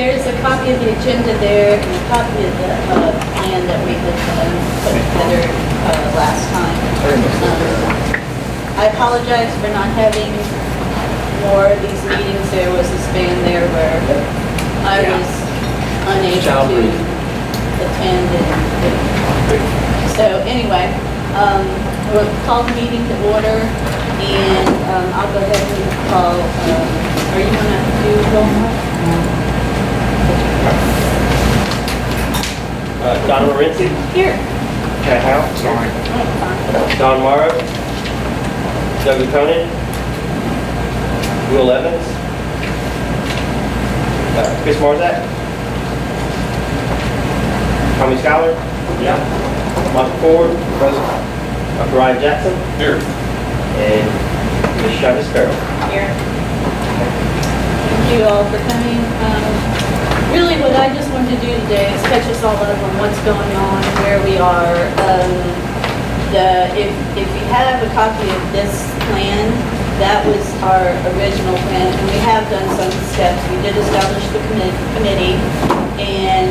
there's a copy of the agenda there and a copy of the plan that we had put together last time. I apologize for not having more of these meetings. There was a span there where I was unable to attend. So anyway, we'll call the meeting to order, and I'll go ahead and call, are you going to do roll call? Don Morency. Here. Chad Howe. Sorry. Don Morrow. Doug Conan. Will Evans. Chris Marzak. Tommy Schuyler. Yeah. Michael Ford. Present. Dr. Ryan Jackson. Here. And Ms. Shonda Sparrow. Here. Thank you all for coming. Really what I just wanted to do today is catch us all up on what's going on, where we are. If you have a copy of this plan, that was our original plan, and we have done some steps. We did establish the committee and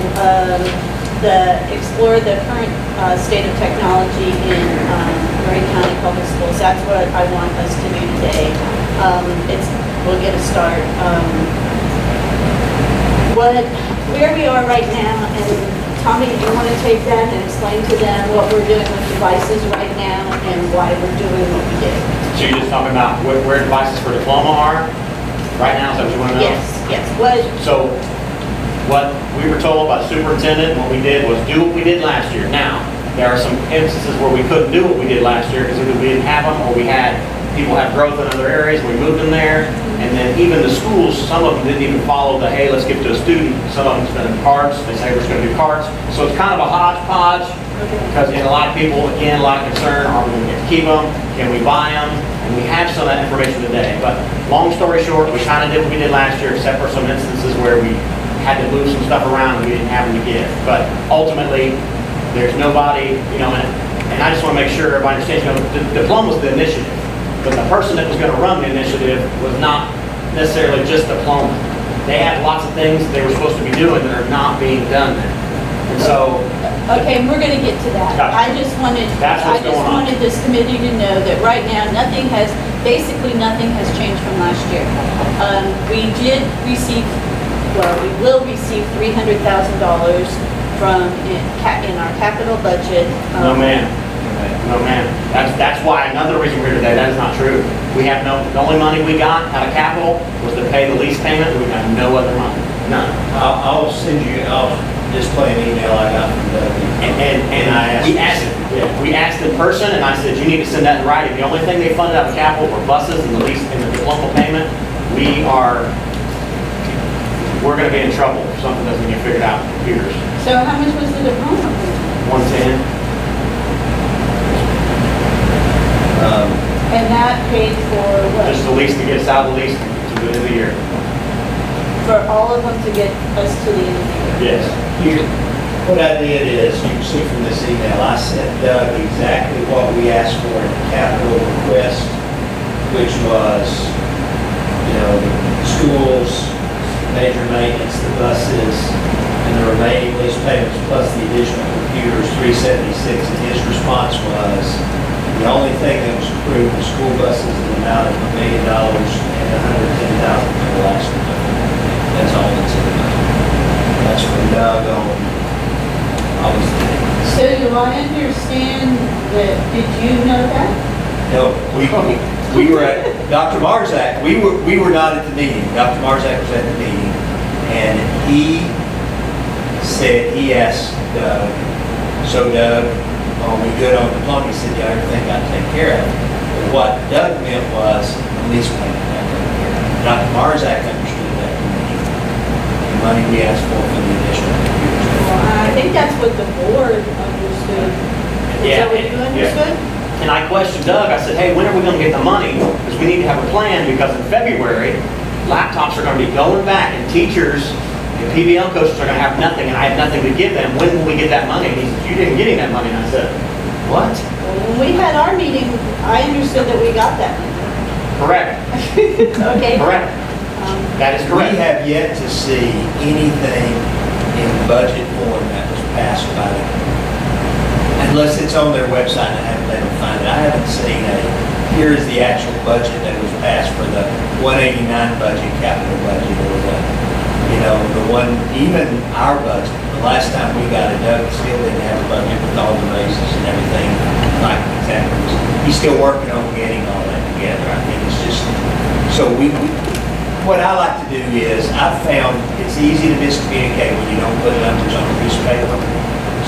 explore the current state of technology in Lorraine County Public Schools. That's what I want us to do today. We'll get a start. Where we are right now, and Tommy, do you want to take that and explain to them what we're doing with devices right now and why we're doing what we did? So you're just talking about where devices for diploma are right now? Is that what you want to know? Yes. So what we were told by the superintendent, what we did was do what we did last year. Now, there are some instances where we couldn't do what we did last year because either we didn't have them or we had people have growth in other areas, we moved them there. And then even the schools, some of them didn't even follow the, hey, let's give it to a student. Some of them spend cards. They say we're just going to do cards. So it's kind of a hodgepodge because a lot of people, again, a lot of concern, are we going to get to keep them? Can we buy them? And we have some of that information today. But long story short, we kind of did what we did last year, except for some instances where we had to move some stuff around and we didn't have them to give. But ultimately, there's nobody, and I just want to make sure everybody understands, the diploma was the initiative. But the person that was going to run the initiative was not necessarily just diploma. They have lots of things they were supposed to be doing that are not being done there. And so... Okay, and we're going to get to that. Gotcha. I just wanted this committee to know that right now basically nothing has changed from last year. We did receive, we will receive $300,000 from in our capital budget. No, ma'am. No, ma'am. That's why another reason we're here today. That is not true. We have the only money we got out of capital was to pay the lease payment. We got no other money. None. I'll display an email I got from Doug. And we asked in person, and I said, you need to send that in writing. The only thing they funded out of capital were buses and the lease and the diploma payment. We're going to be in trouble if something doesn't get figured out in computers. So how much was the diploma? 110. And that paid for what? Just the lease to get us out of the lease to the end of the year. For all of them to get us to the end of the year? Yes. What I did is, you can see from this email, I sent Doug exactly what we asked for in the capital request, which was, the schools, major maintenance, the buses, and the remaining lease payments plus the additional computers, $376. And his response was, the only thing that was approved was school buses in the amount of $1 million and $110,000 for the last one. That's all that's in the budget. That's from Doug on August 10th. So do I understand that, did you know that? No, we were at Dr. Marzak. We were not at the meeting. Dr. Marzak was at the meeting, and he said he asked Doug. So Doug, are we good on the plumbing? He said, yeah, everything got taken care of. But what Doug meant was the lease payment got taken care of. Dr. Marzak understood that to mean the money we asked for the additional computers. Well, I think that's what the board understood. Is that what you understood? And I questioned Doug. I said, hey, when are we going to get the money? Because we need to have a plan, because in February, laptops are going to be going back, and teachers and PBL coaches are going to have nothing, and I have nothing to give them. When will we get that money? And he said, you didn't get any that money. And I said, what? When we had our meeting, I understood that we got that money. Correct. Okay. Correct. That is We correct. have yet to see anything in budget form that was passed by the, unless it's on their website and I haven't been able to find it. I haven't seen here is the actual budget that was passed for the 189 budget, capital budget, or the one, even our budget. The last time we got it, Doug still didn't have a budget with all the raises and everything like exactly. He's still working on getting all that together. I think it's just, so what I like to do is, I've found it's easy to miscommunicate when you don't put numbers on a piece of paper.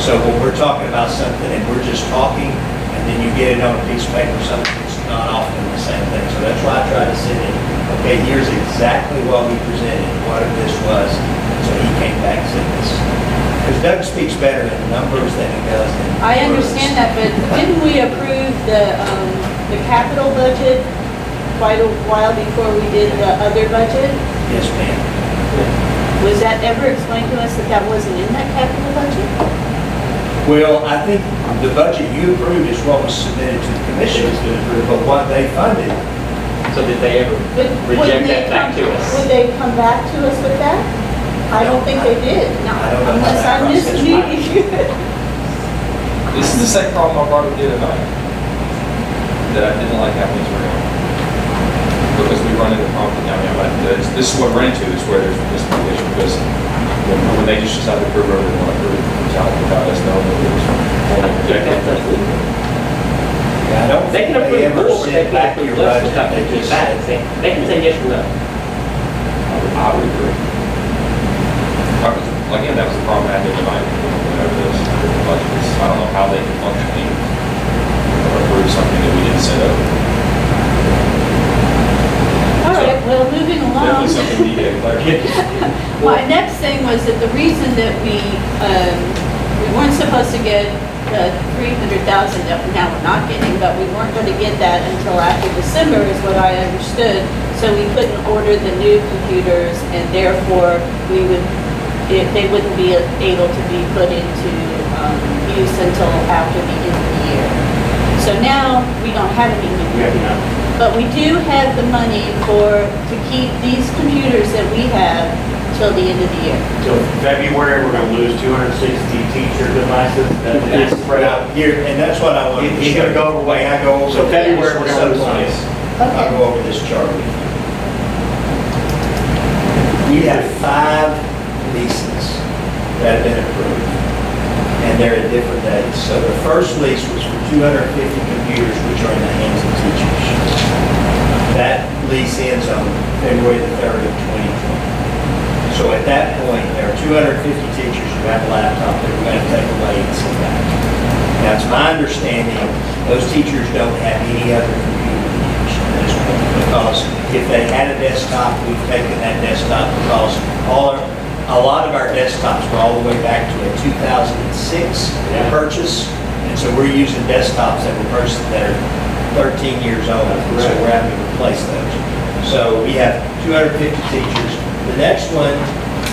So when we're talking about something and we're just talking, and then you get it on a piece of paper, something that's not often the same thing. So that's why I try to send it, okay, here's exactly what we presented, what this was. So he came back and said this. Because Doug speaks better in numbers than he does in I words. understand that, but didn't we approve the capital budget quite a while before we did the other budget? Yes, ma'am. Was that ever explained to us that that wasn't in that capital budget? Well, I think the budget you approved is what was submitted to the commission, but what they funded, So did they ever reject that back to us? Would they come back to us with that? I don't think they did. No, I don't know how unless that I missed process the works. meeting. This is the same problem I brought up the other night, that I didn't like how things were going. Because we run into conflict, this is what we run into, is where there's miscommunication, because when they just decide to approve whatever they want to approve, without us knowing that it was formally rejected. I don't They think can approve they ever more, but they sent back can't your approve less budget. without They taking it just back. said, They can say yes or no. I would agree. Again, that was the problem I had the other night, whenever this budget is, I don't know how they can functionally approve something that we didn't set up. All right, well, moving along. Definitely something we need to clarify. My next thing was that the reason that we weren't supposed to get the 300,000 that now we're not getting, but we weren't going to get that until after December is what I understood. So we couldn't order the new computers and therefore they wouldn't be able to be put into use until after the end of the year. So now we don't have any new We have computers. enough. But we do have the money to keep these computers that we have till the end of the year. Till February, we're gonna lose 260 teacher devices. That's spread out. Here, and that's what I want to He's gonna go over the way I go over. So February, this we're gonna lose subpoints. money. I'll go over this chart with you. We have 5 leases that have been approved, and they're at different dates. So the first lease was for 250 computers, which are in the hands of teachers. That lease ends on February the 3rd of 2020. So at that point, there are 250 teachers who have a laptop that we're going to take away and send back. Now, it's my understanding, those teachers don't have any other computer to use at this point, because if they had a desktop, we've taken that desktop, because a lot of our desktops were all the way back to a 2006 Yeah. purchase, and so we're using desktops that were purchased that are 13 years old, so we're having to replace those. So we have 250 teachers. The next one,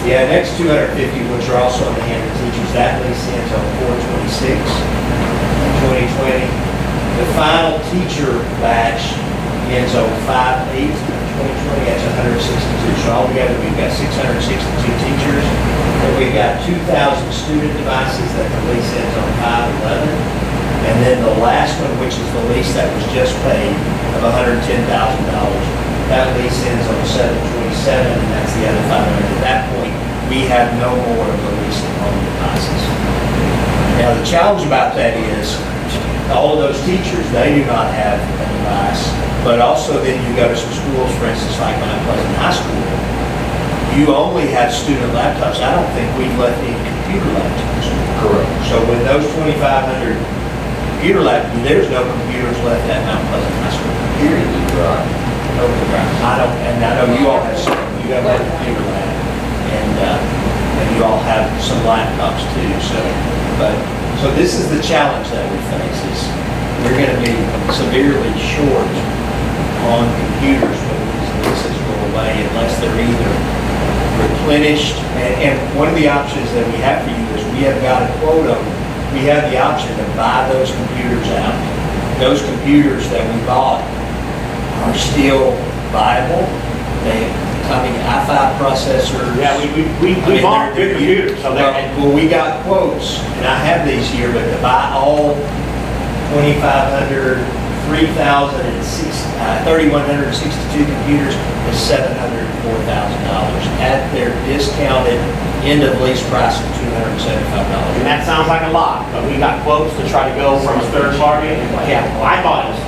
next 250, which are also in the hand of teachers, that lease ends on 4/26/2020. The final teacher batch ends on 5/8/2020, that's 162. So altogether, we've got 662 teachers, and we've got 2,000 student devices that the lease ends on 5/11. And then the last one, which is the lease that was just paid of $110,000, that lease ends on 7/27, and that's the other 500. At that point, we have no more of the lease on devices. Now, the challenge about that is, all of those teachers, they do not have a device, but also then you go to some schools, for instance, like Mount Pleasant High School, you only have student laptops. I don't think we've left any computer laptops. Correct. So with those 2,500 computer laptops, there's no computers left at Mount Pleasant High School, period. Right. I don't, and I know you all have some, you have a computer lab, and you all have some laptops too, so this is the challenge that we face, is we're gonna be severely short on computers when these leases go away, unless they're either replenished, and one of the options that we have for you is, we have got a quote on, we have the option to buy those computers out. Those computers that we bought are still viable. They I mean, i5 processors. Yeah, we I mean, bought they're- good computers, so they're, Well, we got quotes, and I have these here, but to buy all 2,500, 3,162 computers is $704,000 at their discounted end of lease price of $275. and that sounds like a lot, but we got quotes to try to go from a third party. Yeah, well, I thought it was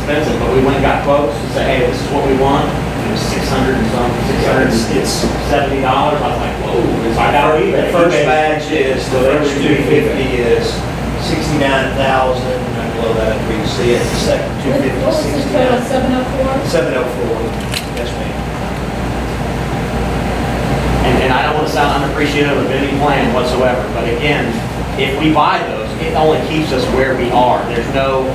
expensive, but we went and got quotes to say, hey, this is what we want. It was 600 and something, $670. I was like, whoa, it's like out of eBay. The first batch is, the first 250 is 69,000, and below that, we can see it, the second What 250 was is the total, 69. 704? 704, yes ma'am. And I don't want to sound unappreciative of any plan whatsoever, but again, if we buy those, it only keeps us where we are. There's no,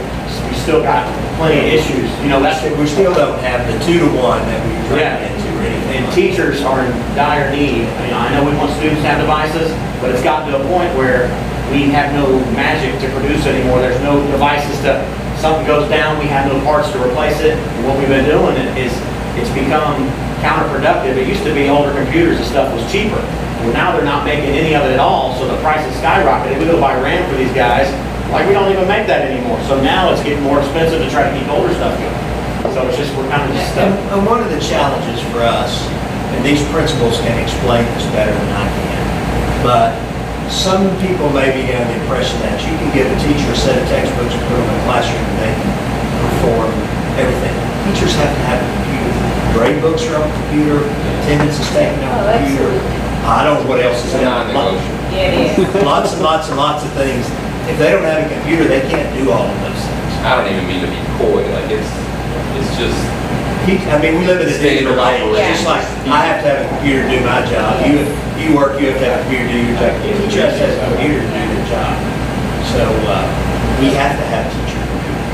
we still got plenty of issues. You know, that's, We still don't have the 2-to-1 that we were Yeah. trying to get to or anything. and teachers are in dire need. I know we want students to have devices, but it's gotten to a point where we have no magic to produce anymore. There's no devices to, something goes down, we have no parts to replace it. And what we've been doing is, it's become counterproductive. It used to be older computers, the stuff was cheaper. Well, now they're not making any of it at all, so the price has skyrocketed. We go buy RAM for these guys, like we don't even make that anymore. So now it's getting more expensive to try to keep older stuff going. So it's just, we're kind of just stuck. And one of the challenges for us, and these principals can explain this better than I can, but some people may be under the impression that you can give a teacher a set of textbooks and put them in a classroom and they can perform everything. Teachers have to have a computer. Grade books are on the computer, attendance is taken on Oh, the computer. absolutely. I don't know what else is It's on. non-negotiable. Yeah, yeah. Lots and lots and lots of things. If they don't have a computer, they can't do all of those things. I don't even mean to be coy, like it's just, I mean, we live in a digital age, Yeah. just like I have to have a computer to do my job. You work, you have to have a computer to do your job. The teacher has to have a computer to do their job. So, we have to have teacher computers.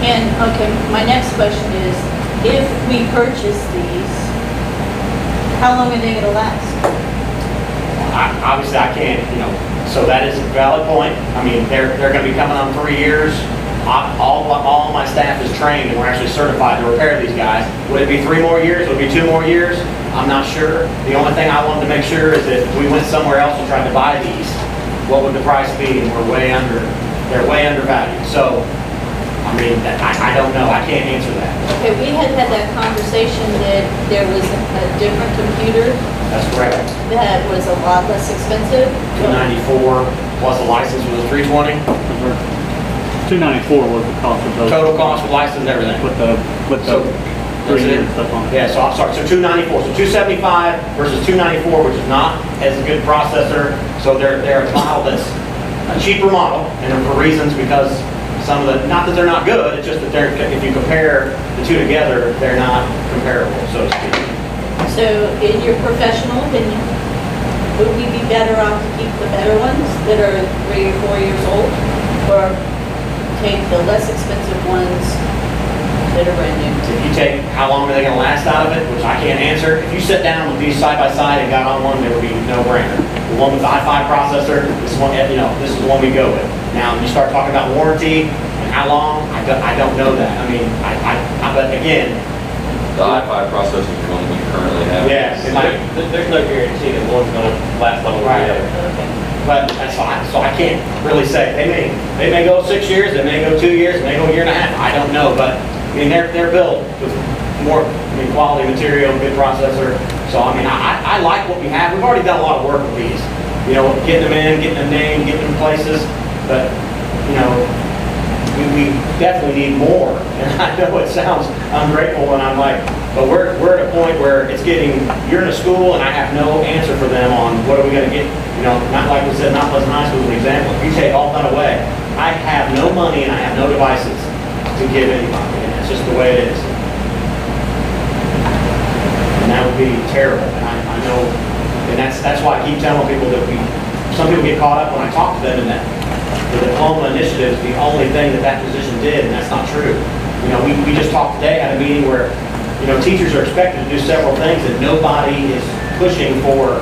And, okay, my next question is, if we purchase these, how long are they gonna last? Obviously, I can't, so that is a valid point. I mean, they're going to be coming on 3 years. All my staff is trained and we're actually certified to repair these guys. Would it be 3 more years? Would it be 2 more years? I'm not sure. The only thing I wanted to make sure is that if we went somewhere else and tried to buy these, what would the price be? And they're way undervalued. So, I mean, I don't know. I can't answer that. Okay, we had that conversation that there was a different computer That's correct. that was a lot less expensive. 294 plus the license was 320. 294 was the cost of those. Total cost with license and everything. With the So, 3 that's it. year stuff on it. Yeah, so I'm sorry, so 294, so 275 versus 294, which is not as a good processor. So they're a model that's a cheaper model, and for reasons because some of the, not that they're not good, it's just that if you compare the two together, they're not comparable, so to speak. So in your professional opinion, would we be better off to keep the better ones that are 3 or 4 years old? Or take the less expensive ones that are brand new? If you take, how long are they gonna last out of it, which I can't answer. If you sit down with these side by side and got on one, there would be no brainer. The one with the i5 processor, this one, this is the one we go with. Now, you start talking about warranty and how long, I don't know that. I mean, but again, the i5 processors are the one we currently have. yeah, it's like, There's no guarantee that one's gonna last long as the Right. other. Okay. but so I can't really say. They may go 6 years, they may go 2 years, they may go a year and a half. I don't know, but I mean, they're built with more, quality material, good processor. So I mean, I like what we have. We've already done a lot of work with these. Getting them in, getting them named, getting them places. But we definitely need more. And I know it sounds ungrateful, and I'm like, but we're at a point where it's getting. You're in a school, and I have no answer for them on what are we going to get. Not like we said, not Pleasant High School as an example. If you take all that away, I have no money and I have no devices to give anybody, and that's just the way it is. And that would be terrible, and I know, and that's why I keep telling people that some people get caught up when I talk to them in that the diploma initiative is the only thing that position did, and that's not true. We just talked today at a meeting where, teachers are expected to do several things and nobody is pushing for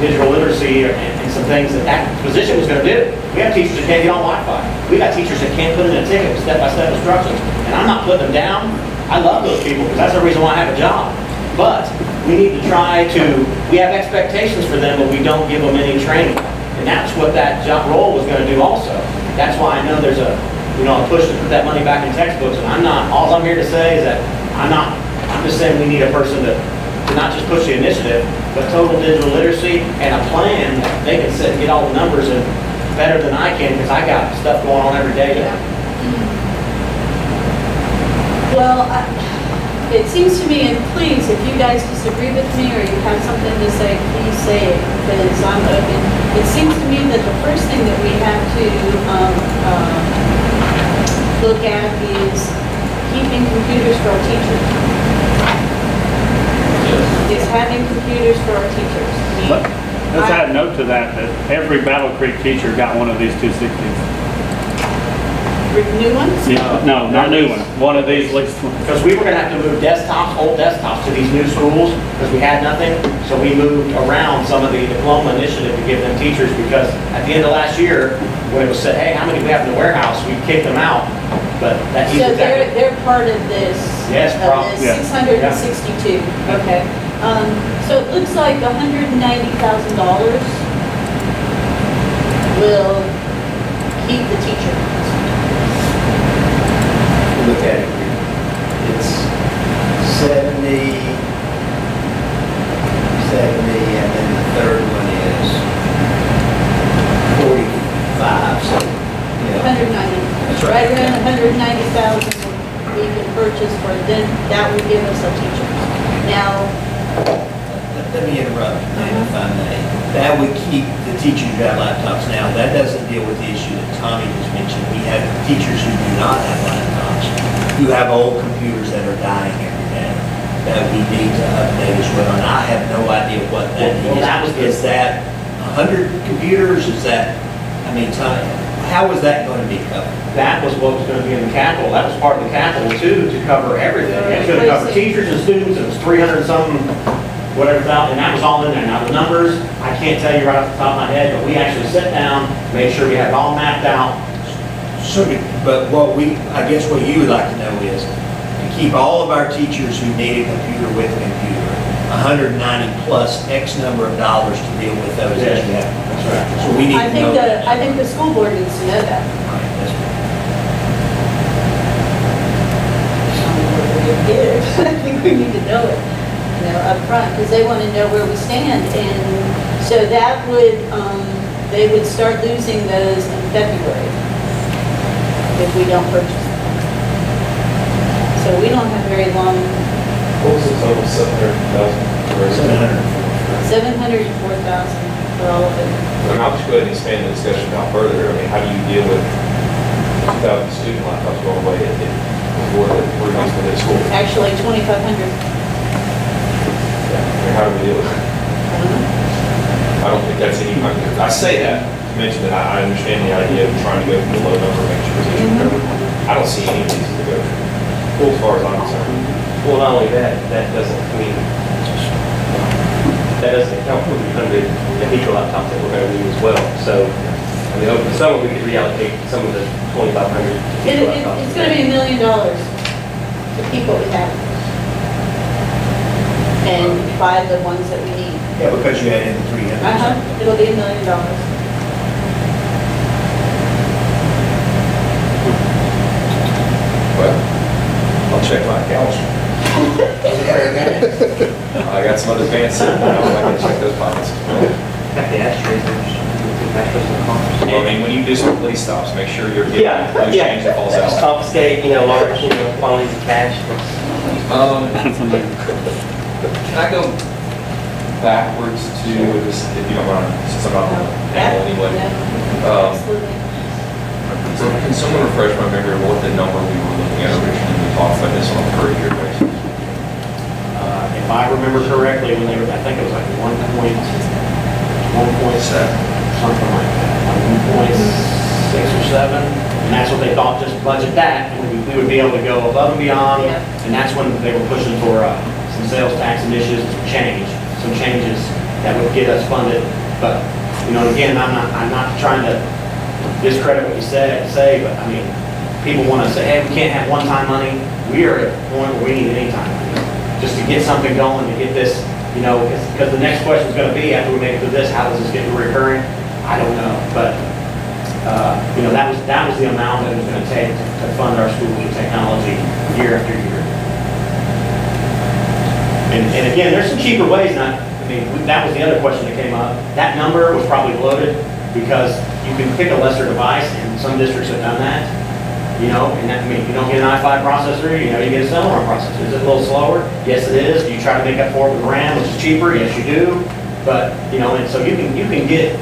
digital literacy and some things that position was going to do. We have teachers that can't get on Wi-Fi. We got teachers that can't put in a ticket with step-by-step instructions. And I'm not putting them down. I love those people because that's the reason why I have a job. But we need to try to, we have expectations for them, but we don't give them any training. And that's what that job role was gonna do also. That's why I know there's a, you know, a push to put that money back in textbooks, and all I'm here to say is that I'm just saying we need a person to not just push the initiative, but total digital literacy and a plan that they can sit and get all the numbers and better than I can, because I got stuff going on every day. Well, it seems to me, and please, if you guys disagree with me or you have something to say, please say it, because I'm open. It seems to me that the first thing that we have to look at is keeping computers for our teachers. Is having computers for our teachers. Let's add a note to that every Battle Creek teacher got one of these 260s. New ones? Yeah, no, not new one. One of these, at least one. Because we were gonna have to move desktops, old desktops to these new schools, because we had nothing. So we moved around some of the diploma initiative to give them teachers, because at the end of last year, when it was said, hey, how many do we have in the warehouse? We kicked them out, but that So they're part of this. Yes, of this yeah. 662, okay. So it looks like $190,000 will keep the teacher. Look at it here. It's 70, and then the third one is 45, so, you know. 190. That's Right right. around 190,000 we can purchase for, then that would give us a teacher. Now, Let me interrupt, ma'am, if I may. That would keep the teachers who have laptops now. That doesn't deal with the issue that Tommy just mentioned. We have teachers who do not have laptops, who have old computers that are dying every day, that we need to update as well. And I have no idea what that Well, that was is. Is that 100 computers? Is that, I mean, Tommy, how is that going to be covered? That was what was gonna be in the capital. That was part of the capital too, to cover everything. It should have covered teachers and students, and it was 300 something, whatever thousand, and that was all in there. Now, the numbers, I can't tell you right off the top of my head, but we actually sat down, made sure we had it all mapped out. So, but I guess what you would like to know is, to keep all of our teachers who need a computer with a computer, 190 plus X number of dollars to deal with those that you have. That's right. So we need I to think know that. I think the school board needs to know that. Right, that's right. I think we need to know it, you know, up front, because they want to know where we stand. And so that would, they would start losing those in February if we don't purchase them. So we don't have very long, What was the total, 700,000? 704,000 for all of it. And I'll just go ahead and expand the discussion out further. I mean, how do you deal with 2,000 student laptops going away before the replacement at school? Actually, 2,500. I mean, how do we deal with it? I don't think that's any, I say that to mention that I understand the idea of trying to go from the low number, make sure it's covered. I don't see any of these to go through, as far as I'm concerned. Well, not only that, that doesn't account for the 100 teacher laptops that we're going to need as well. So, I mean, over the summer, we could reallocate some of the 2,500 teacher laptops. It's going to be $1 million to keep what we have. And buy the ones that we need. Yeah, because you had in the 300. It'll be $1 million. Well, I'll check my accounts. I got some other pants sitting there, I can check those pockets. Got the ashtrays, Well, I mean, when you do some police stops, make sure you're getting Yeah, loose yeah. change that falls Just out. confiscate, large, quantities of cash. Can I go backwards to this, if you don't mind, since I'm not on the panel anyway? Absolutely. So can someone refresh my memory of what the number we were looking at originally, we talked about this on a per year basis? If I remember correctly, when they were, I think it was like 1.7, something like that, like 1.6 or 7. And that's what they thought, just budget that, and we would be able to go above and beyond. Yeah. And that's when they were pushing for some sales tax initiatives to change, some changes that would get us funded. But, again, I'm not trying to discredit what you say, but I mean, people want to say, hey, we can't have one-time money. We are at a point where we need any time money, just to get something going, to get this you know, because the next question is gonna be, after we make it to this, how does this get to recurring? I don't know, but, you know, that was the amount that it was gonna take to fund our schools with technology year after year. And again, there's some cheaper ways, not, I mean, that was the other question that came up. That number was probably bloated because you can pick a lesser device, and some districts have done that. You know, and that, I mean, you don't get an i5 processor, you know, you get a Celeron processor. Is it a little slower? Yes, it is. Do you try to make up for it with RAM, which is cheaper? Yes, you do. But, you know, and so you can get,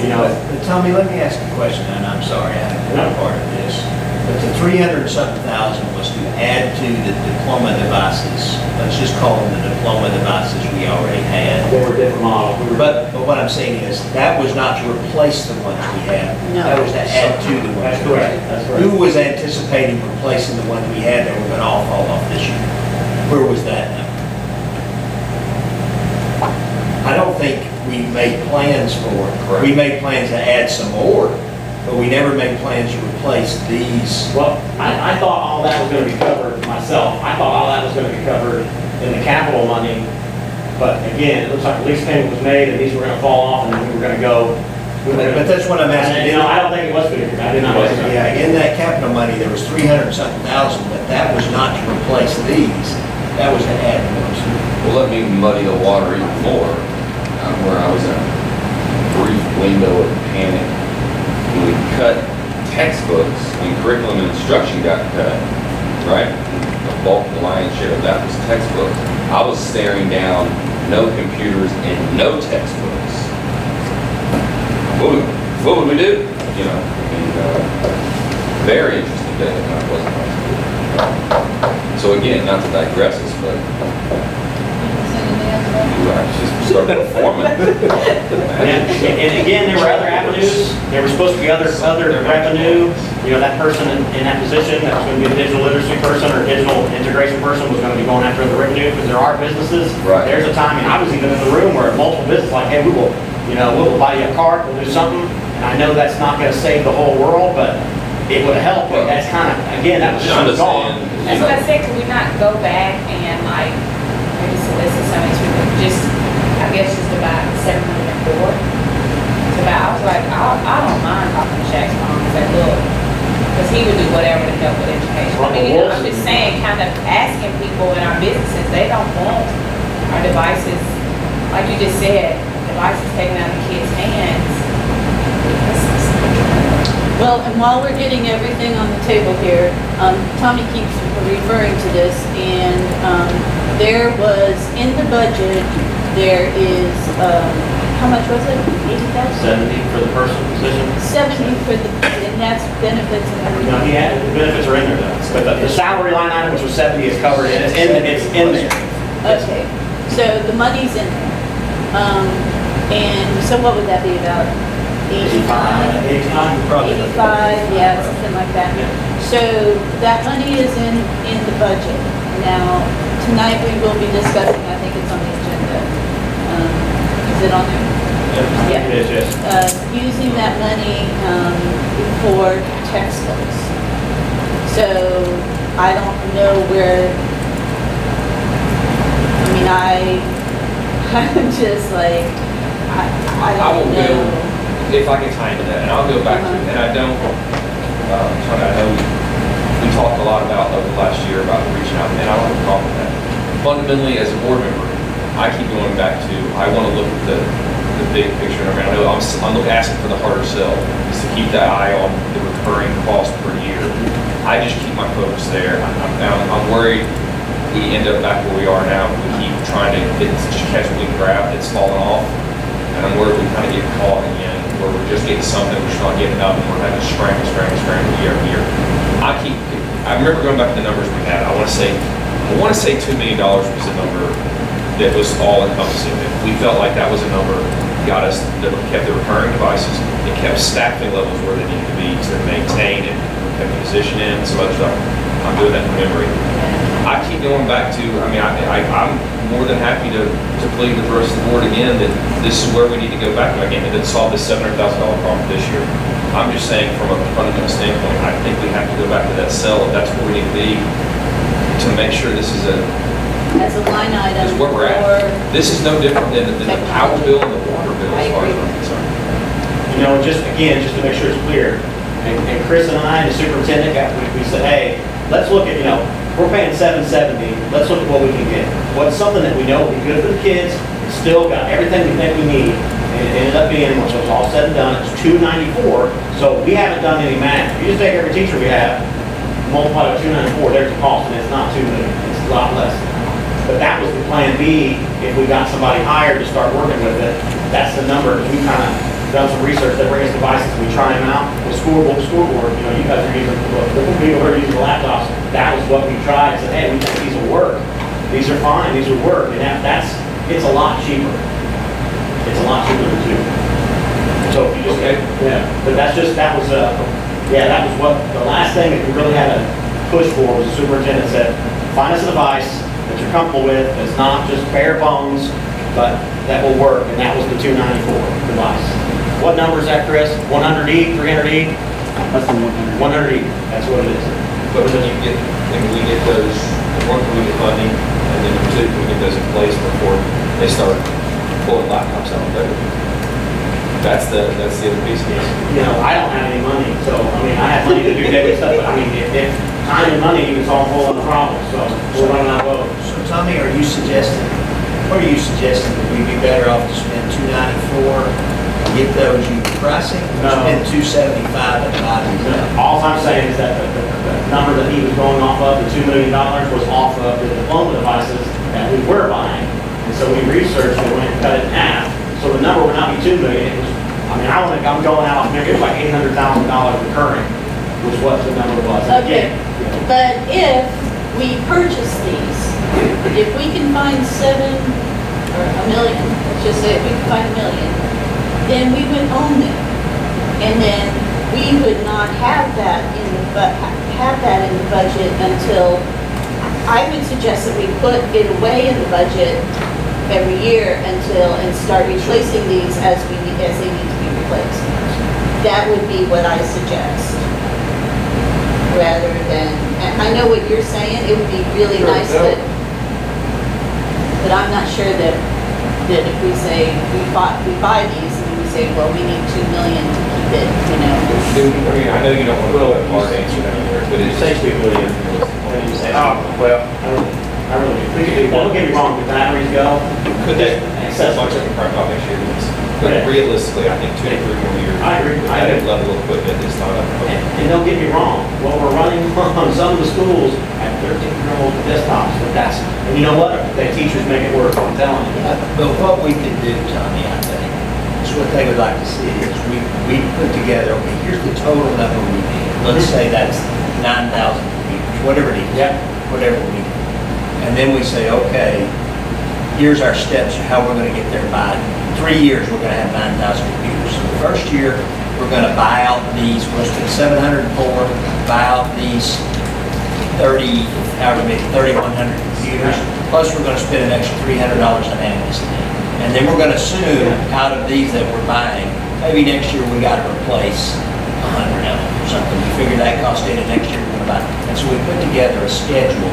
you know. But Tommy, let me ask you a question, and I'm sorry, I haven't been a part of this. But the 300-something thousand was to add to the diploma devices. Let's just call them the diploma devices we already had. They were different models. But what I'm saying is, that was not to replace the ones we had. No. That was to add to the ones That's we correct, had. that's correct. Who was anticipating replacing the ones we had that were going to all fall off this year? Where was that number? I don't think we made plans for it. Correct. We made plans to add some more, but we never made plans to replace these. Well, I thought all that was gonna be covered myself. I thought all that was gonna be covered in the capital money. But again, it looks like the lease payment was made and these were gonna fall off and then we were gonna go. But that's what I'm asking. You know, I don't think it was figured. I did not. think so. Yeah, in that capital money, there was 300-something thousand, but that was not to replace these. That was to add more to it. Well, let me muddy the water even more, where I was in a brief window of panic. When we cut textbooks, when curriculum and instruction got cut, right? The bulk, the lion's share of that was textbooks. I was staring down no computers and no textbooks. What would we do? You know, and very interesting day when I wasn't high school. So again, not to digress us, but you just started performing. And again, there were other avenues. There were supposed to be other revenue. You know, that person in that position, that was going to be a digital literacy person or digital integration person was going to be going after other revenue because there are businesses. Right. There's a time, and I was even in the room where multiple businesses like, hey, we will, you know, we'll buy you a cart, we'll do something. And I know that's not going to save the whole world, but it would help. But that's kind of, again, that was just I'm just gone. saying, That's what I said, could we not go back and like, maybe solicit some of these people, just, I guess just about 704? It's about, I was like, I don't mind talking to Shaq's mom and say, look, because he would do whatever to help with education. I mean, you know, I'm just saying, kind of asking people in our businesses, they don't want our devices, like you just said, devices taken out of the kids' hands. Well, and while we're getting everything on the table here, Tommy keeps referring to this, and there was, in the budget, there is, how much was it? 80,000? 70 for the person position. 70 for the, and that's benefits and everything. No, he had, the benefits are in there though. But the salary line item, which was 70, is covered, and it's in there. Okay, so the money's in there. And so what would that be, about 85? 85, yeah, something like that. So that money is in the budget. Now, tonight we will be discussing, I think it's on the agenda. Is it on there? Yeah. It is, yes. Using that money for textbooks. So I don't know where, I mean, I'm just like, I I will don't go, know. if I can tie into that, and I'll go back to, and I don't, Tony, I know we talked a lot about over the last year about reaching out, and I don't have a problem with that. Fundamentally, as a board member, I keep going back to, I want to look at the big picture. I mean, I know I'm asking for the harder sell, is to keep that eye on the recurring cost per year. I just keep my focus there. I'm worried we end up back where we are now. We keep trying to catch what we can grab that's falling off. And I'm worried we kind of get caught again, where we're just getting something, we're just not getting enough, and we're having to scramble year after year. I remember going back to the numbers we had. I want to say $2 million was the number that was all encompassing. We felt like that was a number got us, that kept the recurring devices, it kept staffing levels where they needed to be to maintain and kept the position in, some other stuff. I'm doing that from memory. I keep going back to, I mean, I'm more than happy to plead with the rest of the board again that this is where we need to go back again and then solve this $700,000 problem this year. I'm just saying from a fundamental standpoint, I think we have to go back to that cell if that's where we need to be to make sure this is a as a line item Is where we're at. for, This is no different than the power bill and the water bill I as far as agree. I'm concerned. You know, just again, just to make sure it's clear, and Chris and I, and the superintendent, we said, hey, let's look at, you know, we're paying $770, let's look at what we can get. What's something that we know will be good for the kids, it's still got everything we think we need, and it ended up being, once it was all said and done, it's $294, so we haven't done any math. If you just take every teacher we have, multiply by $294, there's the cost, and it's not $2 million, it's a lot less. But that was the plan B, if we got somebody hired to start working with it, that's the number, because we kind of done some research that brings devices, we try them out, with scoreboard, you know, you guys are using, the people who are using the laptops, that was what we tried, said, hey, we think these will work, these are fine, these will work, and that's, it's a lot cheaper. It's a lot cheaper than two. So if you just, yeah, but that's just, that was what, the last thing that we really had to push for was the superintendent said, find us a device that you're comfortable with, that's not just bare bones, but that will work, and that was the 294 device. What number is that, Chris? 100E, 300E? Less than 100. 100E, that's what it is. But when you get, when we get those, one, can we get funding, and then two, can we get those in place before they start pulling laptops out of there? That's the other piece of this. You know, I don't have any money, so, I mean, I have money to do daily stuff, but I mean, if time and money is all full of the problem, so we're running out of road. So Tommy, what are you suggesting that we'd be better off to spend $294, get those union pricing, or No. spend $275 and buy these out? All I'm saying is that the number that he was going off of, the $2 million, was off of the diploma devices that we were buying. And so we researched and went and cut it in half. So the number would not be $2 million, it was, I mean, I'm going out, maybe it was like $800,000 recurring, was what the number was. And okay. again, you know, But if we purchase these, if we can find $7 or $1 million, let's just say if we can find $1 million, then we would own them. And then we would not have that in the, budget until, I would suggest that we put it away in the budget every year until, and start replacing these as they need to be replaced. That would be what I suggest. Rather than, and I know what you're saying, it would be really nice, but I'm not sure that if we say, we buy these, and we say, well, we need $2 million to keep it, you know. I mean, I know you don't want to put a hard answer down here, but it's say $2 million. Well, I really, don't get me wrong, the batteries go. could that access much of the probably next year? But Yeah. realistically, I think 2 to 3 more years. I agree. With that level of equipment, it's not a. And don't get me wrong, what we're running on some of the schools at 13-year-old desktops, but that's, and you know what? The teachers make it work, I'm telling you. But what we could do, Tommy, I think, is what they would like to see is we put together, okay, here's the total number we need. Let's say that's 9,000 computers, whatever it is. Yeah. Whatever we need. And then we say, okay, here's our steps of how we're gonna get there by 3 years, we're gonna have 9,000 computers. So the first year, we're gonna buy out these, we're gonna spend 704, buy out these 3,100 computers, plus we're gonna spend an extra $300 on amnesty. And then we're gonna assume out of these that we're buying, maybe next year we gotta replace 100 of them or something. We figure that cost data next year we're gonna buy. And so we put together a schedule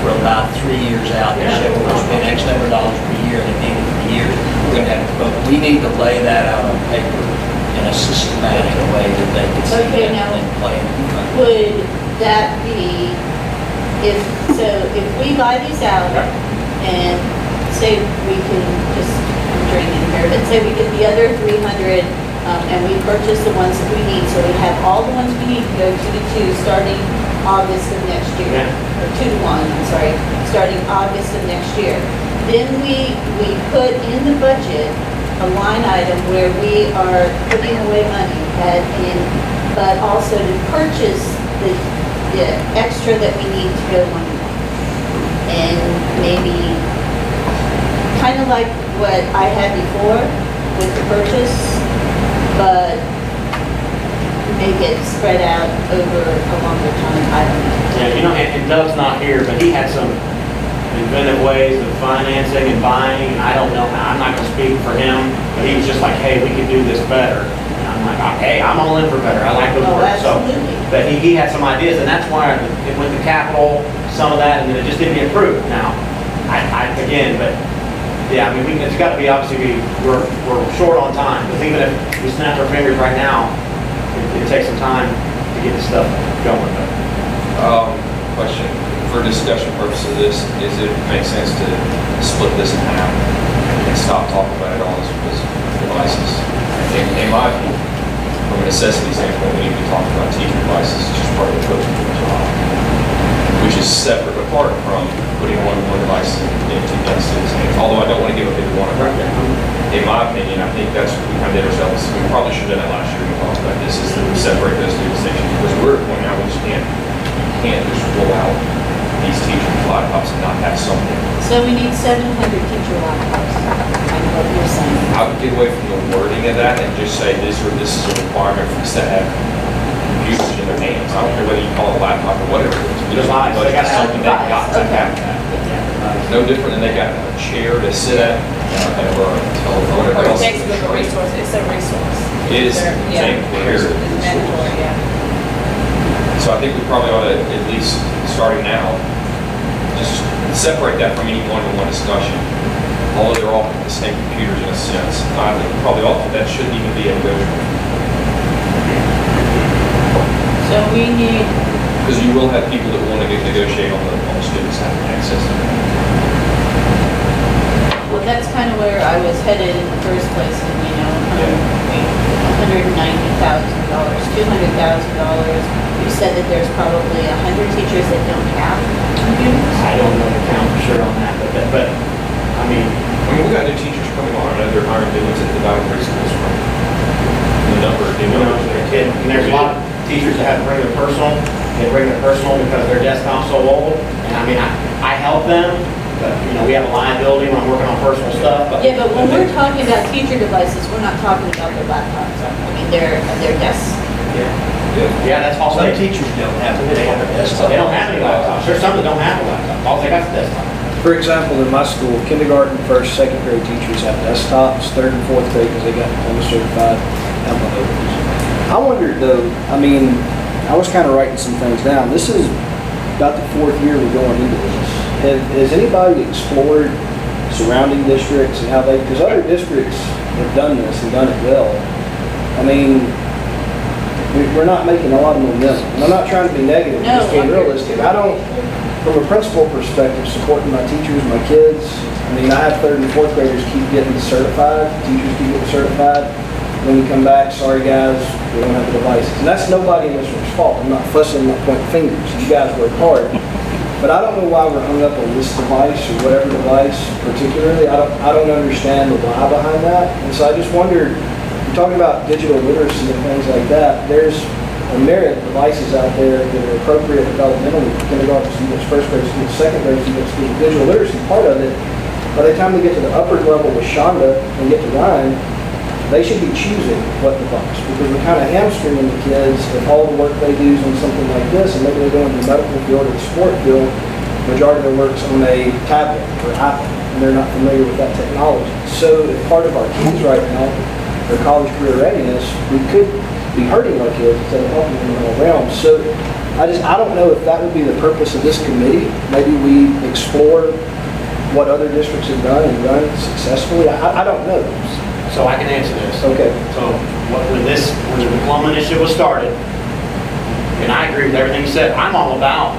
for about 3 years out to show we're gonna spend X number of dollars per year, and at the end of the year, we're gonna have, but we need to lay that out on paper in a systematic way that they can see Okay, that now, and plan. Would that be, if we buy these out and say we can just, I'm dreaming here, but say we get the other 300 and we purchase the ones that we need, so we have all the ones we need to go 2 to 2 starting August of next year, or 2 to 1, I'm sorry, starting August of next year. Then we put in the budget a line item where we are putting away money but also to purchase the extra that we need to go 1 to 1. And maybe kind of like what I had before with the purchase, but make it spread out over a longer time, I don't know. Yeah, you know, and Doug's not here, but he had some inventive ways of financing and buying, and I don't know, I'm not gonna speak for him, but he was just like, hey, we could do this better. And I'm like, hey, I'm all in for better, I like those Oh, words, so. absolutely. But he had some ideas, and that's why it went to capital, some of that, and then it just didn't get approved. Now, Again, but, yeah, I mean, it's gotta be, obviously, we're short on time, because even if we snap our fingers right now, it takes some time to get this stuff going, but. Question, for discussion purposes of this, is it makes sense to split this in half and stop talking about it all as devices? In my opinion, from a necessity standpoint, we need to be talking about teacher devices, it's just part of the coaching job, which is separate apart from putting one more device into students' hands. Although I don't want to give up every one of them. In my opinion, I think that's, we kind of did ourselves, we probably should have done that last year when we talked about this, is to separate those two distinctions, because we're at a point now we just can't just roll out these teacher laptops and not have something. So we need 700 teacher laptops, I know what you're saying. I would get away from the wording of that and just say this is a requirement for us to have computers in their hands. I don't care whether you call it a laptop or whatever it is. We just Device, they gotta have something they got to have that. No different than they got a chair to sit at, or a telephone, Or whatever a else. textbook, a resource, it's a resource. It is Yeah. same here. It's mandatory, yeah. So I think we probably ought to, at least starting now, just separate that from any one-on-one discussion. Although they're all the same computers in a sense, I think probably all, that shouldn't even be a negotiable. So we need, Because you will have people that want to negotiate on the students having access to it. well, that's kind of where I was headed in the first place, and $190,000, $200,000. You said that there's probably 100 teachers that don't have computers? I don't know the count for sure on that, but, I mean, We got new teachers coming on, I know they're hiring new ones at the Valley Preschools from the number of new ones. and there's a lot of teachers that have to bring their personal, they bring their personal because their desktop's so old, and I mean, I help them, but, we have a liability when I'm working on personal stuff, but. Yeah, but when we're talking about teacher devices, we're not talking about their laptops. I mean, their desks. Yeah, that's also, Some they teachers don't have a desktop. don't have any laptops, there's some that don't have a laptop, all they got is a desktop. For example, in my school, kindergarten, first, second grade teachers have desktops, third and fourth grade, because they got diploma certified, have one of those. I wondered though, I mean, I was kind of writing some things down. This is about the fourth year we're going into this. Has anybody explored surrounding districts and how they, because other districts have done this and done it well. I mean, we're not making a lot of momentum. And I'm not trying to be negative, No, just being realistic. I don't, from a principal perspective, supporting my teachers, my kids, I mean, I have third and fourth graders keep getting certified, teachers keep getting certified. When we come back, sorry guys, we don't have the devices. And that's nobody in this room's fault. I'm not fussing, I'm not pointing fingers. You guys work hard. But I don't know why we're hung up on this device or whatever device particularly. I don't understand the why behind that. And so I just wondered, you're talking about digital literacy and things like that. There's a myriad of devices out there that are appropriate developmentally for kindergarten students, first grade students, second grade students. Because digital literacy part of it, by the time we get to the upper level with Shonda and get to Ryan, they should be choosing what device, because we're kind of hamstringing the kids if all the work they do is on something like this, and maybe they go into the medical field or the sport field, majority of their work's on a tablet or iPad, and they're not familiar with that technology. So if part of our kids right now, their college career readiness, we could be hurting our kids instead of helping them in all realms. So I don't know if that would be the purpose of this committee. Maybe we explore what other districts have done and done successfully. I don't know. So I can answer this. Okay. So when the diploma initiative was started, and I agree with everything you said, I'm all about,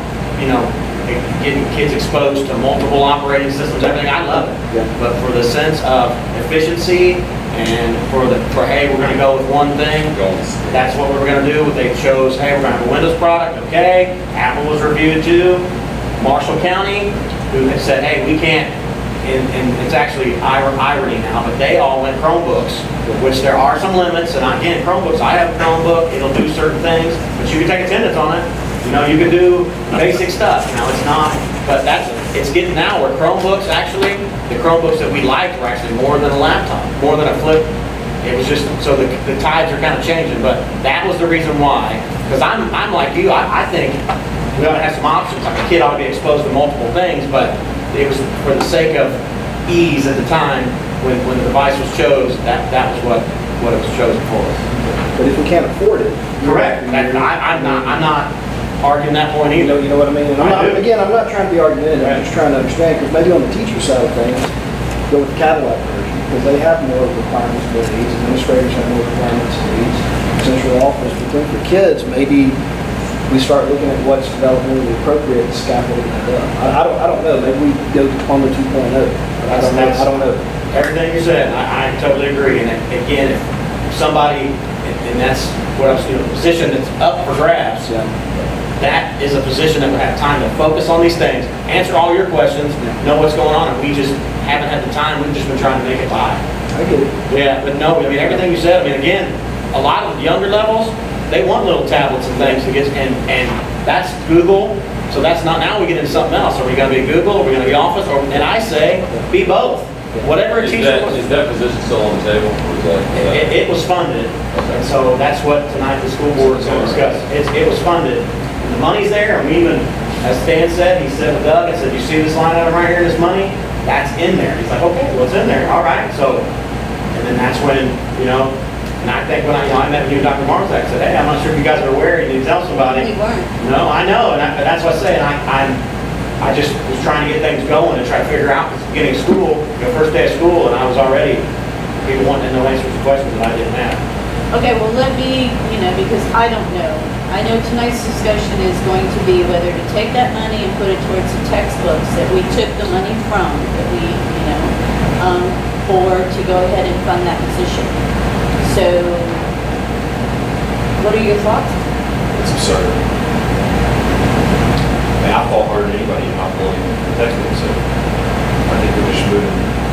getting kids exposed to multiple operating systems, everything, I love it. Yeah. But for the sense of efficiency and for hey, we're gonna go with one thing, that's what we're gonna do. They chose, hey, we're gonna have a Windows product, okay. Apple was reviewed too. Marshall County, who had said, hey, we can't, and it's actually irony now, but they all went Chromebooks, which there are some limits, and again, Chromebooks, I have a Chromebook, it'll do certain things, but you can take attendance on it. You can do basic stuff. It's not, but it's getting now where Chromebooks actually, the Chromebooks that we liked were actually more than a laptop, more than a flip. It was just, so the tides are kind of changing, but that was the reason why, because I'm like you, I think we ought to have some options, like a kid ought to be exposed to multiple things, but it was for the sake of ease at the time when the device was chosen, that was what it was chosen for. But if we can't afford it. Correct. I'm not arguing that point You either. know what I mean? And I do. again, I'm not trying to be argumentative, I'm just trying to understand, because maybe on the teacher side of things, go with the Cadillac version, because they have more requirements for needs, administrators have more requirements and needs, central office, but then for kids, maybe we start looking at what's developmentally appropriate and scaffolding that up. I don't know, maybe we go to DIPLOMA 2.0, but I don't know. Everything you said, I totally agree. And again, if somebody, and that's what I was, a position that's up for grabs, Yeah. that is a position that would have time to focus on these things, answer all your questions, know what's going on, and we just haven't had the time, we've just been trying to make it by. I get it. Yeah, but no, I mean, everything you said, I mean, again, a lot of the younger levels, they want little tablets and things to get, and that's Google, so that's not, now we get into something else. Are we gonna be Google, are we gonna be Office, or, and I say, be both. Whatever a Is teacher wants. that position still on the table? Or is that? It was funded, and so that's what tonight the school board is going to discuss. It was funded, and the money's there, and we even, as Stan said, he said with Doug, I said, you see this line item right here, this money? That's in there. He's like, okay, well, it's in there, all right, so, and then that's when, and I think when I met with you, Dr. Marzak, I said, hey, I'm not sure if you guys are aware, you need to tell somebody. We weren't. No, I know, and that's what I say, and I just was trying to get things going and try to figure out, 'cause beginning of school, first day of school, and I was already, people wanting to know answers to questions that I didn't have. Okay, well, let me, because I don't know. I know tonight's discussion is going to be whether to take that money and put it towards the textbooks that we took the money from, that we, or to go ahead and fund that position. So, what are your thoughts? It's absurd. I fall harder than anybody in my point textbook, so I think we should move.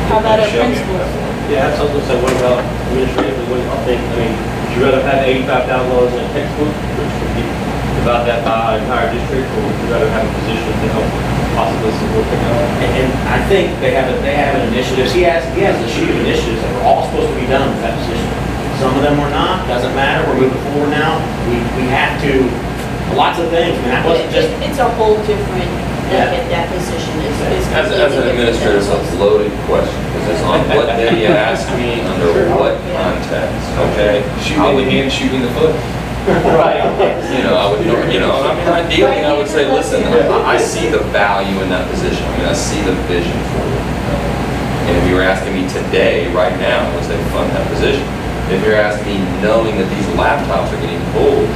How about our Show me. principals? Yeah, I was gonna say, what about administratively, what do y'all think? I mean, would you rather have $85,000 in a textbook, which would be divide that by an entire district, or would you rather have a position to help possibly support technology? And I think they have an initiative. He has a sheet of initiatives that were all supposed to be done with that position. Some of them were not, doesn't matter, we're moving forward now. We have to, lots of things, I mean, that wasn't just, It's a whole different, that position is As completely an different. administrator, it's a loaded question, because it's on what day you ask me, under what context, okay? Shooting in the hand, shooting in the foot. right. I would, ideally, I would say, listen, I see the value in that position. I mean, I see the vision for it. And if you were asking me today, right now, I would say fund that position. If you're asking me knowing that these laptops are getting pulled,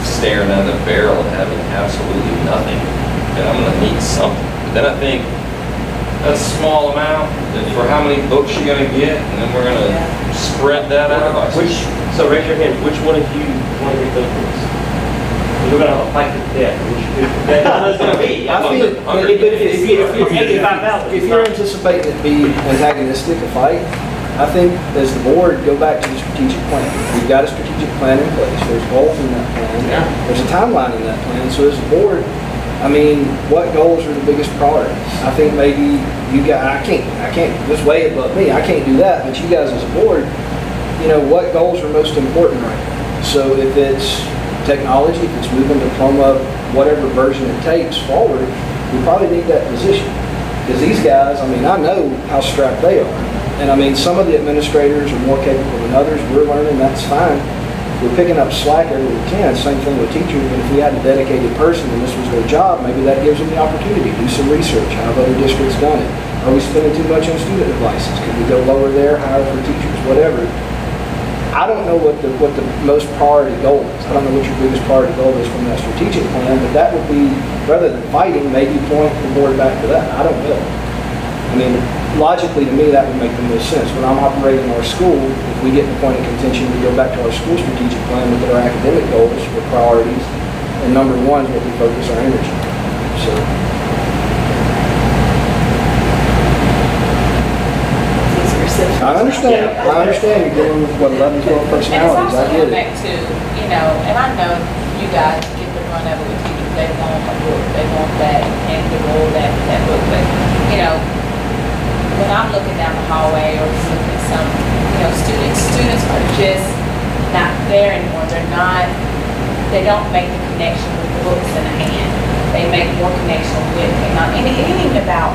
staring down the barrel and having absolutely nothing, then I'm gonna need something. But then I think, that's a small amount, for how many books you're gonna get, and then we're gonna spread that out. So raise your hand, which one of you want to get those books? We're gonna fight to death, which that's gonna be. I feel, but if you're anticipating it be antagonistic, a fight, I think as the board, go back to the strategic plan. We've got a strategic plan in place. There's goals in that plan. Yeah. There's a timeline in that plan. So as a board, what goals are the biggest priorities? I think maybe you guys, I can't, this way above me, I can't do that, but you guys as a board, what goals are most important right now? So if it's technology, if it's moving DIPLOMA, whatever version it takes forward, we probably need that position. Because these guys, I know how strapped they are. And some of the administrators are more capable than others. We're learning, that's fine. We're picking up slack every we can. Same thing with teachers. But if we had a dedicated person and this was their job, maybe that gives them the opportunity to do some research. How have other districts done it? Are we spending too much on student devices? Could we go lower there, higher for teachers, whatever? I don't know what the most priority goal is. I don't know what your biggest priority goal is from that strategic plan, but that would be, rather than fighting, maybe point the board back to that. I don't know. Logically, to me, that would make the most sense. When I'm operating our school, if we get to the point of contention, we go back to our school strategic plan, look at our academic goals, with priorities, and number one is what we focus our energy on. So. I understand you're dealing with, 11, 12 personalities, I get it. And it's also going back to, and I know you guys get the run of it with teachers, they want a book, they want that tangible, that book, but, when I'm looking down the hallway or just looking at some, students are just not there anymore. They don't make the connection with the books in the hand. They make more connection with technology. Anything about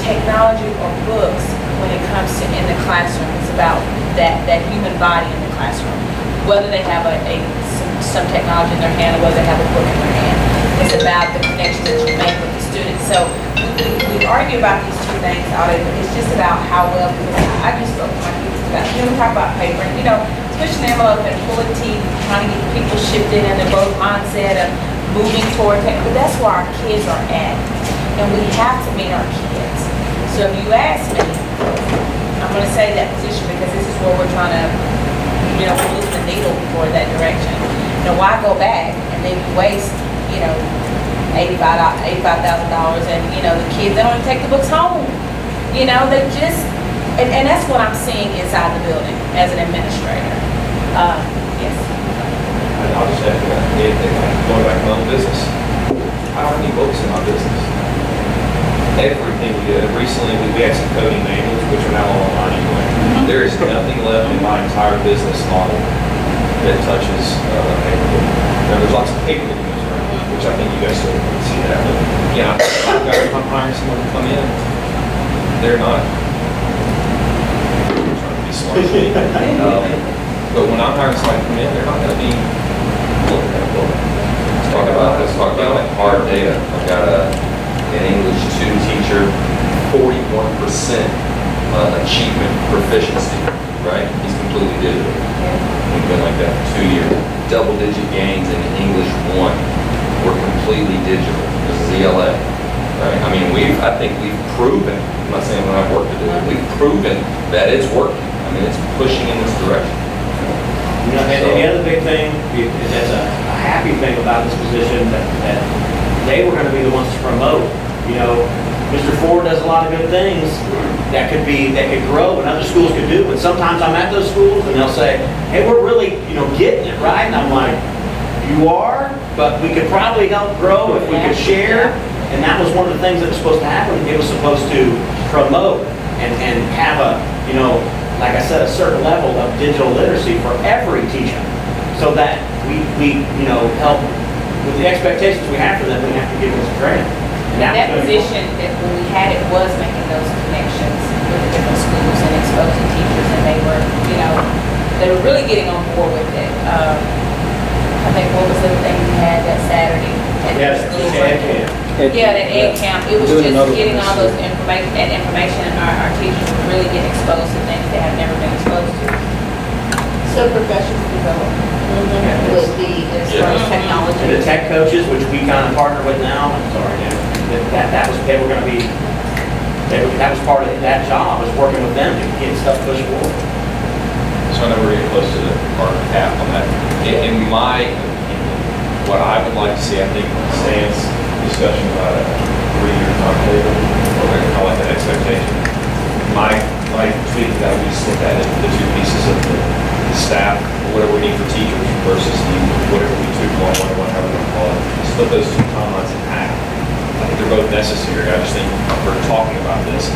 technology or books when it comes to in the classroom is about that human body in the classroom. Whether they have some technology in their hand or whether they have a book in their hand. It's about the connection that you make with the students. So we argue about these two things all day, but it's just about how well, because I just spoke to my kids about, we talk about paper, and pushing the envelope and pulling teeth, trying to get people shifted in the growth mindset of moving toward tech, but that's where our kids are at. And we have to meet our kids. So if you ask me, I'm gonna say that position because this is where we're trying to, we're moving the needle toward that direction. Why go back and then you waste, $85,000 and, the kids, they don't even take the books home. They just, and that's what I'm seeing inside the building as an administrator. Yes. I'll just add to that, going back to my own business, I don't have any books in my business. Everything we did, recently we had some coding manuals, which are now online anyway. There is nothing left in my entire business model that touches paper. Now, there's lots of paper that goes around, which I think you guys still see that. But yeah, if I'm hiring someone to come in, they're not I'm trying to be smart. But when I'm hiring somebody to come in, they're not going to be looking at a book. Let's talk about hard data. I've got an English 2 teacher, 41% achievement proficiency, right? He's completely digital. We've been like that for 2 years. Double-digit gains in English 1. We're completely digital. This is ELA, right? I mean, I think we've proven, I'm not saying we don't have work to do, but we've proven that it's working. I mean, it's pushing in this direction. And the other big thing, that's a happy thing about this position, that they were gonna be the ones to promote. Mr. Ford does a lot of good things that could grow and other schools could do, but sometimes I'm at those schools and they'll say, hey, we're really, getting it, right? And I'm like, you are, but we could probably help grow if we could share. And that was one of the things that was supposed to happen. It was supposed to promote and have a, like I said, a certain level of digital literacy for every teacher, so that we help with the expectations we have for them. We have to give them some credit. And That position, that when we had it, was making those connections with the different schools and exposing teachers, and they were really getting on board with it. I think, what was the thing we had that Saturday? Yes, ed camp. Yeah, that ed camp. It was just getting all those information, and our teachers were really getting exposed to things they have never been exposed to. So professional development with as far as technology. And the tech coaches, which we kind of partner with now, I'm sorry, that was part of that job, was working with them to get stuff pushed forward. So I know we're getting close to our cap on that. In my opinion, what I would like to see, I think, Stan's discussion about a 3-year timetable, or I like that expectation. My tweak that we just look at it, the 2 pieces of the staff, whatever we need for teachers versus whatever we 2.1, however we call it. Split those 2 timelines in half. I think they're both necessary. I just think for talking about this,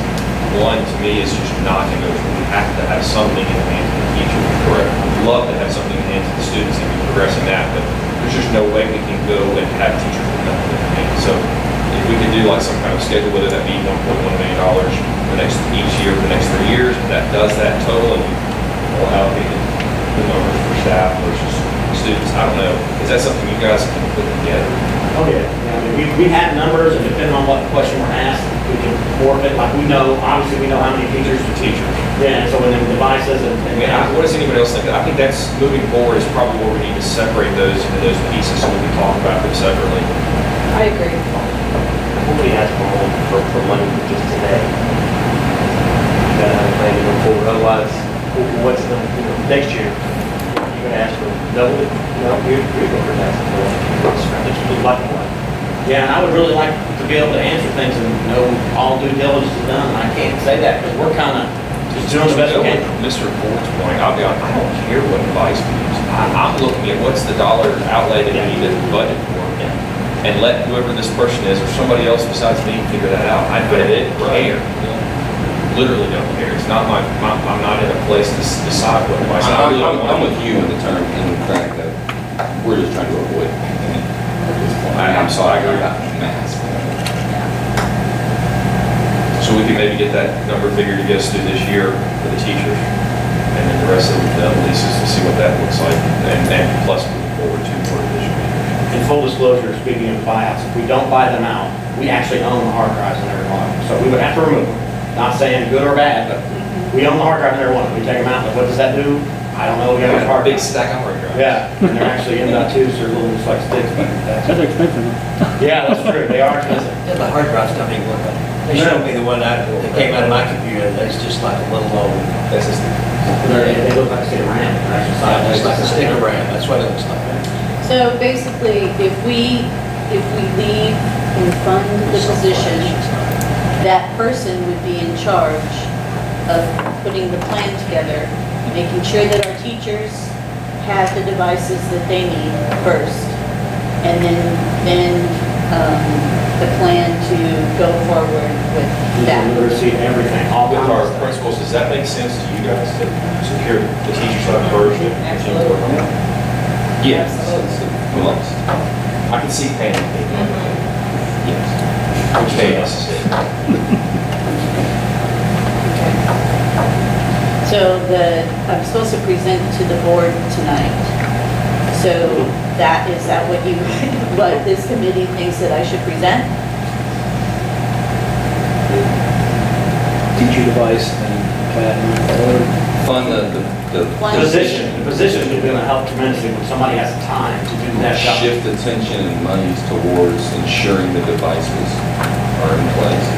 one to me is just not negotiable. We have to have something in the hands of the teacher. Correct. We'd love to have something in the hands of the students and be progressing that, but there's just no way we can go and have teachers with nothing in their hands. So if we could do like some kind of schedule, whether that be $1.1 million each year for the next 3 years, that does that total, and we'll allocate the numbers for staff versus students. I don't know. Is that something you guys can put together? Oh, yeah. I mean, we had numbers, and depending on what question we're asked, we can morph it. Like, obviously we know how many teachers to teachers. Yeah, so when the devices and. What does anybody else think? I think that's, moving forward, is probably where we need to separate those into those pieces so we can talk about them separately. I agree. Nobody has for money for just today. You gotta have a plan to go forward, otherwise, what's the, next year, you're gonna ask for double it, you're gonna ask for it's black and white. Yeah, and I would really like to be able to answer things and know all due diligence is done. I can't say that because we're kind of just doing the best we can. Mr. Ford's point, I don't care what advice we use. I'm looking at what's the dollar outlay that we need to budget for. And let whoever this person is or somebody else besides me figure that out. I didn't care. Literally don't care. It's not I'm not in a place to decide what advice. I'm with you in the term, in the fact that we're just trying to avoid it. I'm sorry, I agree about mass. So we can maybe get that number figure to get us through this year for the teachers, and then the rest of the leases to see what that looks like, and plus moving forward to for additional. And full disclosure, speaking of buyouts, if we don't buy them out, we actually own the hard drives in every one of them. So we would have to remove them. Not saying good or bad, but we own the hard drive in every one of them. We take them out, but what does that do? I don't know. We got a hard Big drive. stack of hard drives. Yeah, and they're actually M.2, so they're little just like sticks. But That's expensive. yeah, that's true. They are expensive. Yeah, the hard drives don't even work. They showed me the one that came out of my computer, that's just like a little old, That's just, They look like stick RAM. They're actually just like a sideways. sticker RAM, that's what it looks like. So basically, if we leave and fund the position, that person would be in charge of putting the plan together, making sure that our teachers have the devices that they need first, and then the plan to go forward with that. Literacy, everything, all with kinds our of stuff. principals, does that make sense to you guys to secure the teachers on version? Absolutely. Yes. Absolutely. Well, I can see panic. Yes. Which may necessary. So I'm supposed to present to the board tonight. So is that what this committee thinks that I should present? Teacher device and plan. fund the The position is gonna help tremendously when somebody has time to do that job. shift attention and monies towards ensuring the devices are in place.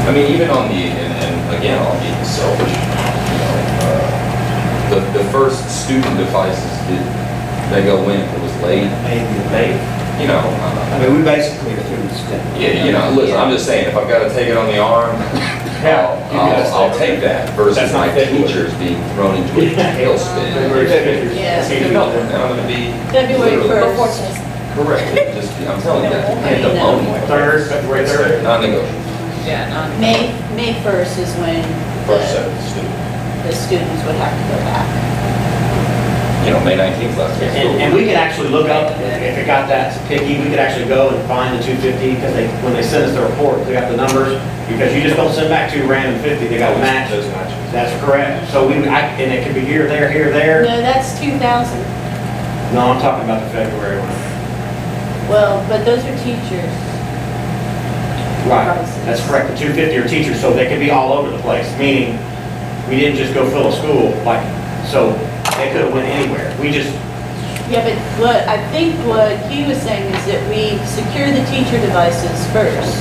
I mean, even on the, and again, I'll be selfish, you know, the first student devices, they go when? It was late, Maybe. you know. I mean, we basically are through the step. Yeah, you know, listen, I'm just saying, if I've got to take it on the arm, I'll take that versus That's my not February. teachers being thrown into a tailspin. Yeah. And I'm gonna be. February literally- 1st. Correct, just, I'm telling you that, pandemonium. February 3rd. Non-negotiable. Yeah, not. May 1st is when First set of students. the students would have to go back. You know, May 19th last week. And we could actually look up, if it got that picky, we could actually go and find the 250, because when they send us the report, they got the numbers, because you just don't send back two random 50, they got to match. Those matches. That's correct. So and it could be here, there. No, that's 2,000. No, I'm talking about the February one. Well, but those are teachers. Right, Prices. that's correct. The 250 are teachers, so they could be all over the place, meaning we didn't just go fill a school, like, so they could have went anywhere. We just, Yeah, but I think what he was saying is that we secure the teacher devices first,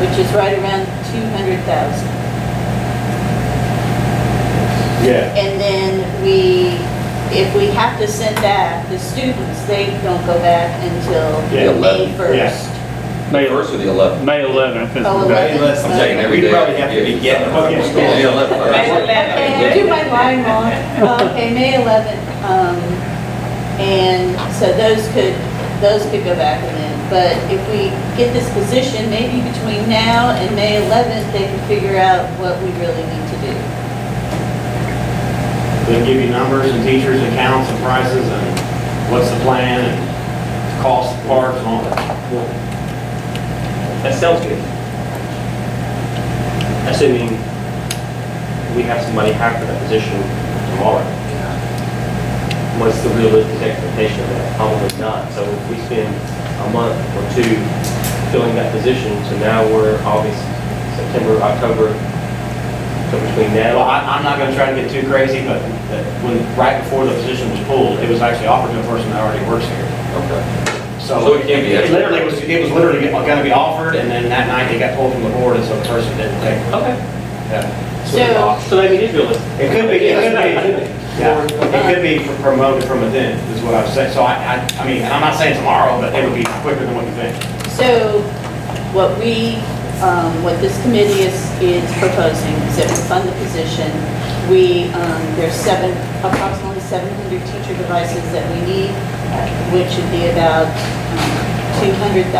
which is right around 200,000. yeah. And then if we have to send back the students, they don't go back until Yeah, May 1st. yeah. May 1st or the 11th? May 11th is Oh, the day. 11th. I'm taking every day. We probably have to be getting them. Okay. Yeah, the 11th. Okay, I do my line wrong. Okay, May 11th, and so those could go back and then, but if we get this position, maybe between now and May 11th, they can figure out what we really need to do. They give you numbers and teachers and counts and prices and what's the plan and cost of parts and all that. That sounds good. Assuming we have somebody hired for that position tomorrow. What's the realistic expectation of that? Probably not. So if we spend a month or two filling that position, so now we're August, September, October, so between Well, now. I'm not gonna try to get too crazy, but right before the position was pulled, it was actually offered to a person that already works here. Okay. So So it can't be it extra. literally was gonna be offered, and then that night it got pulled from the board, and so the person didn't take it. Okay. Yeah. So, So maybe it is realistic. It could be, yeah, it could be promoted from within, is what I've said. So I mean, and I'm not saying tomorrow, but it would be quicker than what you think. so what this committee is proposing is that we fund the position. There's approximately 700 teacher devices that we need, which would be about $200,000.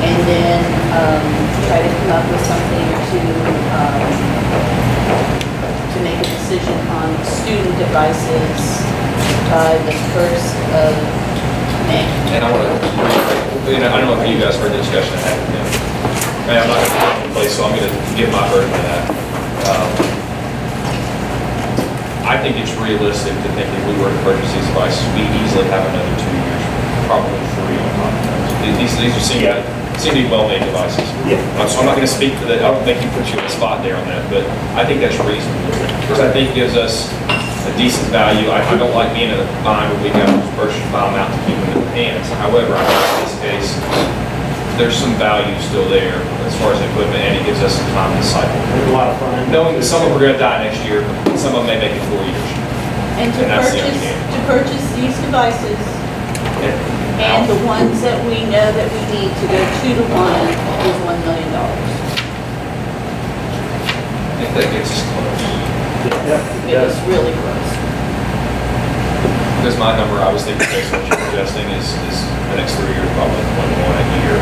And then try to come up with something to make a decision on student devices by the 1st of May. And I want to, I don't know if you guys heard the discussion I had with him. And I'm not going to put it in place, so I'm going to give my version of that. I think it's realistic to think if we were to purchase these devices, we easily have another 2 years, probably 3 on top of those. These seem to be well-made devices. Yeah. So I'm not gonna speak for that, I don't think he put you in a spot there on that, but I think that's reasonable. Because I think it gives us a decent value. I don't like being in a bind where we have to purchase and buy them out to keep them in the hands. However, I think in this case, there's some value still there as far as equipment, and it gives us some time to cycle. There's a lot of fun. Knowing that some of them are gonna die next year, some of them may make it 4 years. And to And that's the purchase, understanding. to purchase these devices and the ones that we know that we need to go 2-to-1 is $1 million. I think that gets us close. It is really close. Because my number, I was thinking based on what you're suggesting is the next 3 years, probably 1 a year,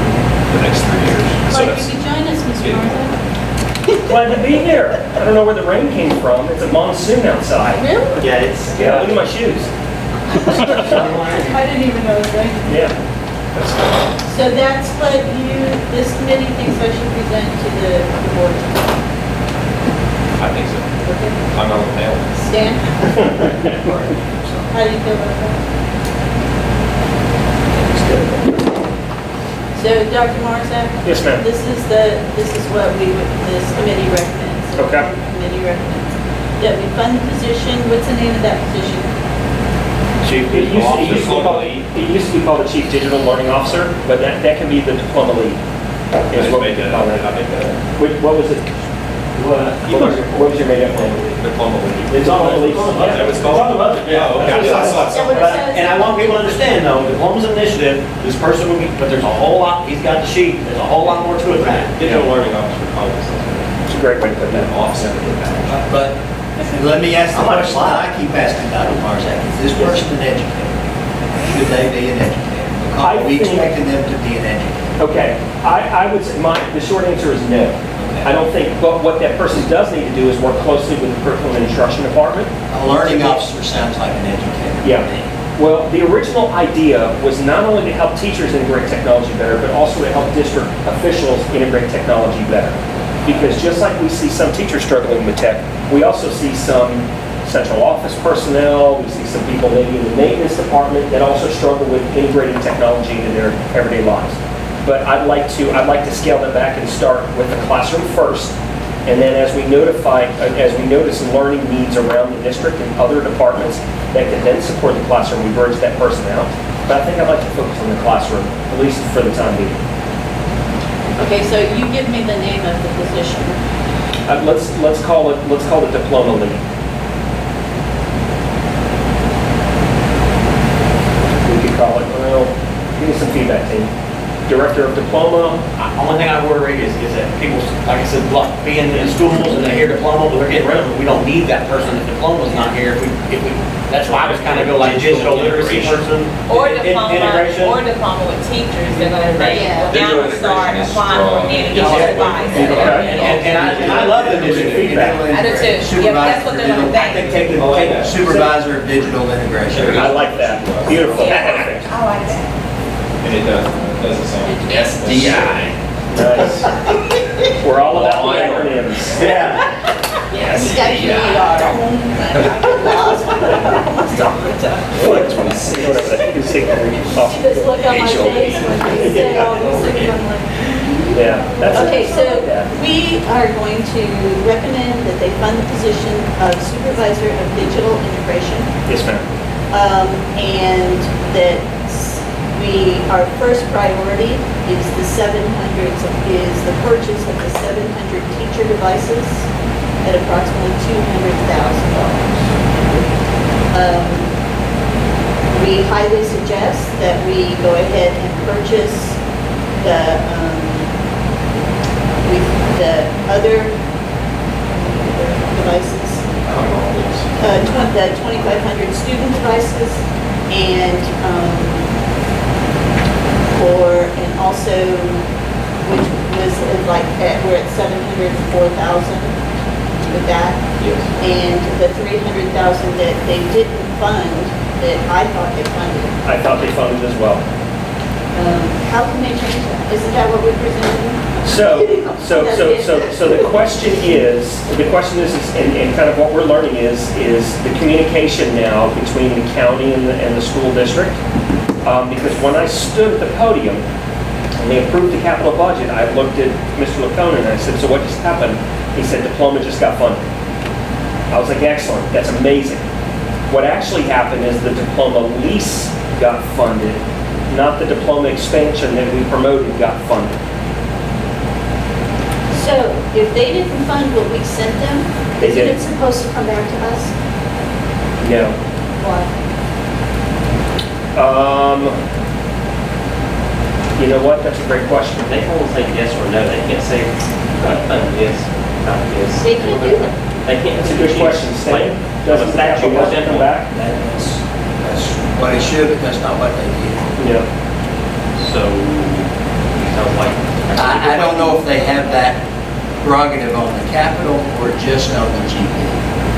the next 3 years. So Like, that's, you could join us, Mr. Yeah. Martha. Glad to be here. I don't know where the rain came from. It's a monsoon outside. Really? Yeah, it's, Yeah, look at my shoes. I didn't even know it was raining. Yeah. that's good. So that's what this committee thinks I should present to the board. I think so. Okay. I'm not gonna nail it. Stan? How do you feel about that? So, Dr. Marzak? Yes, ma'am. This is what this committee recommends. Okay. Committee recommends. That we fund the position, what's the name of that position? Chief It Digital used to be Officer. called, it used to be called the Chief Digital Learning Officer, but that can be the diploma lead. Is what we I call that. make that What was it? What was your main name? diploma lead. It's on the lead. Is that what it's called? yeah. Oh, okay. I thought so. Yeah, what it says. And I want people to understand though, diploma's an initiative, this person will be, but there's a whole lot, he's got the sheet, there's a whole lot more to it than that. Digital learning officer, college. It's a great way to put that. Offset. But let me ask the question that I keep asking Dr. Marzak, is this person an educator? Should they be an educator? Because we expecting them to be an educator. Okay, I would say, the short answer is no. I don't think, but what that person does need to do is work closely with the curriculum and instruction department. A learning officer sounds like an educator. to Yeah. me. Well, the original idea was not only to help teachers integrate technology better, but also to help district officials integrate technology better. Because just like we see some teachers struggling with tech, we also see some central office personnel, we see some people maybe in the maintenance department that also struggle with integrating technology into their everyday lives. But I'd like to scale that back and start with the classroom first. And then as we notice learning needs around the district and other departments that can then support the classroom, we bridge that person out. But I think I'd like to focus on the classroom, at least for the time being. Okay, so you give me the name of the position. Let's call it diploma lead. We could call it, well, give me some feedback, team. Director of diploma. Only thing I worry is that people, like I said, being in schools and they hear diploma, but they're getting rid of it. We don't need that person if diploma's not here. If we, that's why I was kind of go like digital literacy person. Or Integration. diploma with teachers, they're gonna, they Yeah. will now start applying for any device. And I love the digital feedback. I do too. Yeah, but that's what they're gonna think. Take Supervisor of digital integration. I like that. Beautiful. Yeah. Perfect. I like that. And it does the same. SDI. Nice. We're all about the acronyms. Yeah. Yes, you guys really are. Lost. Almost all the time. She just look on my face when they say all these things. I'm like, Yeah. That's it. okay, so Yeah. we are going to recommend that they fund the position of supervisor of digital integration. Yes, ma'am. And that our first priority is the 700s, is the purchase of the 700 teacher devices at approximately $200,000. We highly suggest that we go ahead and purchase the other devices, the 2,500 student devices, and also, which was like, we're at 704,000 with that. Yes. And the 300,000 that they didn't fund, that I thought they funded. I thought they funded as well. How can they change that? Isn't that what we presented? So the question is, and kind of what we're learning is the communication now between the county and the school district. Because when I stood at the podium and they approved the capital budget, I looked at Mr. LaCona and I said, so what just happened? He said, DIPLOMA just got funded. I was like, excellent, that's amazing. What actually happened is the DIPLOMA lease got funded, not the DIPLOMA expansion that we promoted got funded. So if they didn't fund what we sent them, They isn't did. it supposed to come back to us? No. Why? You know what, that's a great question. They can only say yes or no, they can't say, yes, not yes. They can't do that. They can't. That's a good question, Stan. Doesn't the statute capital budget come back? That's what it should, but that's not what they did. Yeah. So, sounds like. I don't know if they have that prerogative on the capital or just on the GP.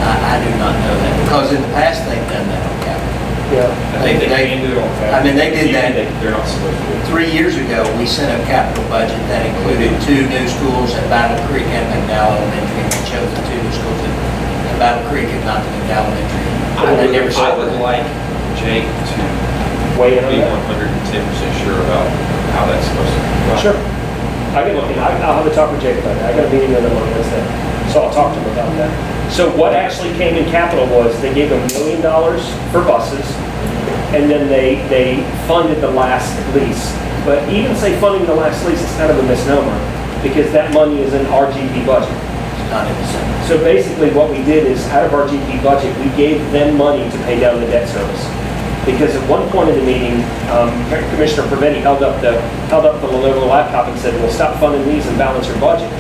I do not know that, because in the past, they've done that on capital. Yeah. I think they can do it on I mean, they did that. They're not supposed to. 3 years ago, we sent a capital budget that included 2 new schools at Battle Creek and McDowell Elementary. And we chose the 2 new schools at Battle Creek and not the McDowell Elementary. I would like Jake to Weigh in on be that? 110% sure about how that's supposed to be. Sure. I can look, I'll have a talk with Jake about that. I got a meeting with him on Wednesday, so I'll talk to him about that. So what actually came in capital was they gave $1 million for buses, and then they funded the last lease. But even say funding the last lease is kind of a misnomer, because that money is in our GP budget. It's not in the center. So basically what we did is, out of our GP budget, we gave them money to pay down the debt service. Because at one point in the meeting, Commissioner Preventi held up the Lenovo laptop and said, well, stop funding these and balance your budget.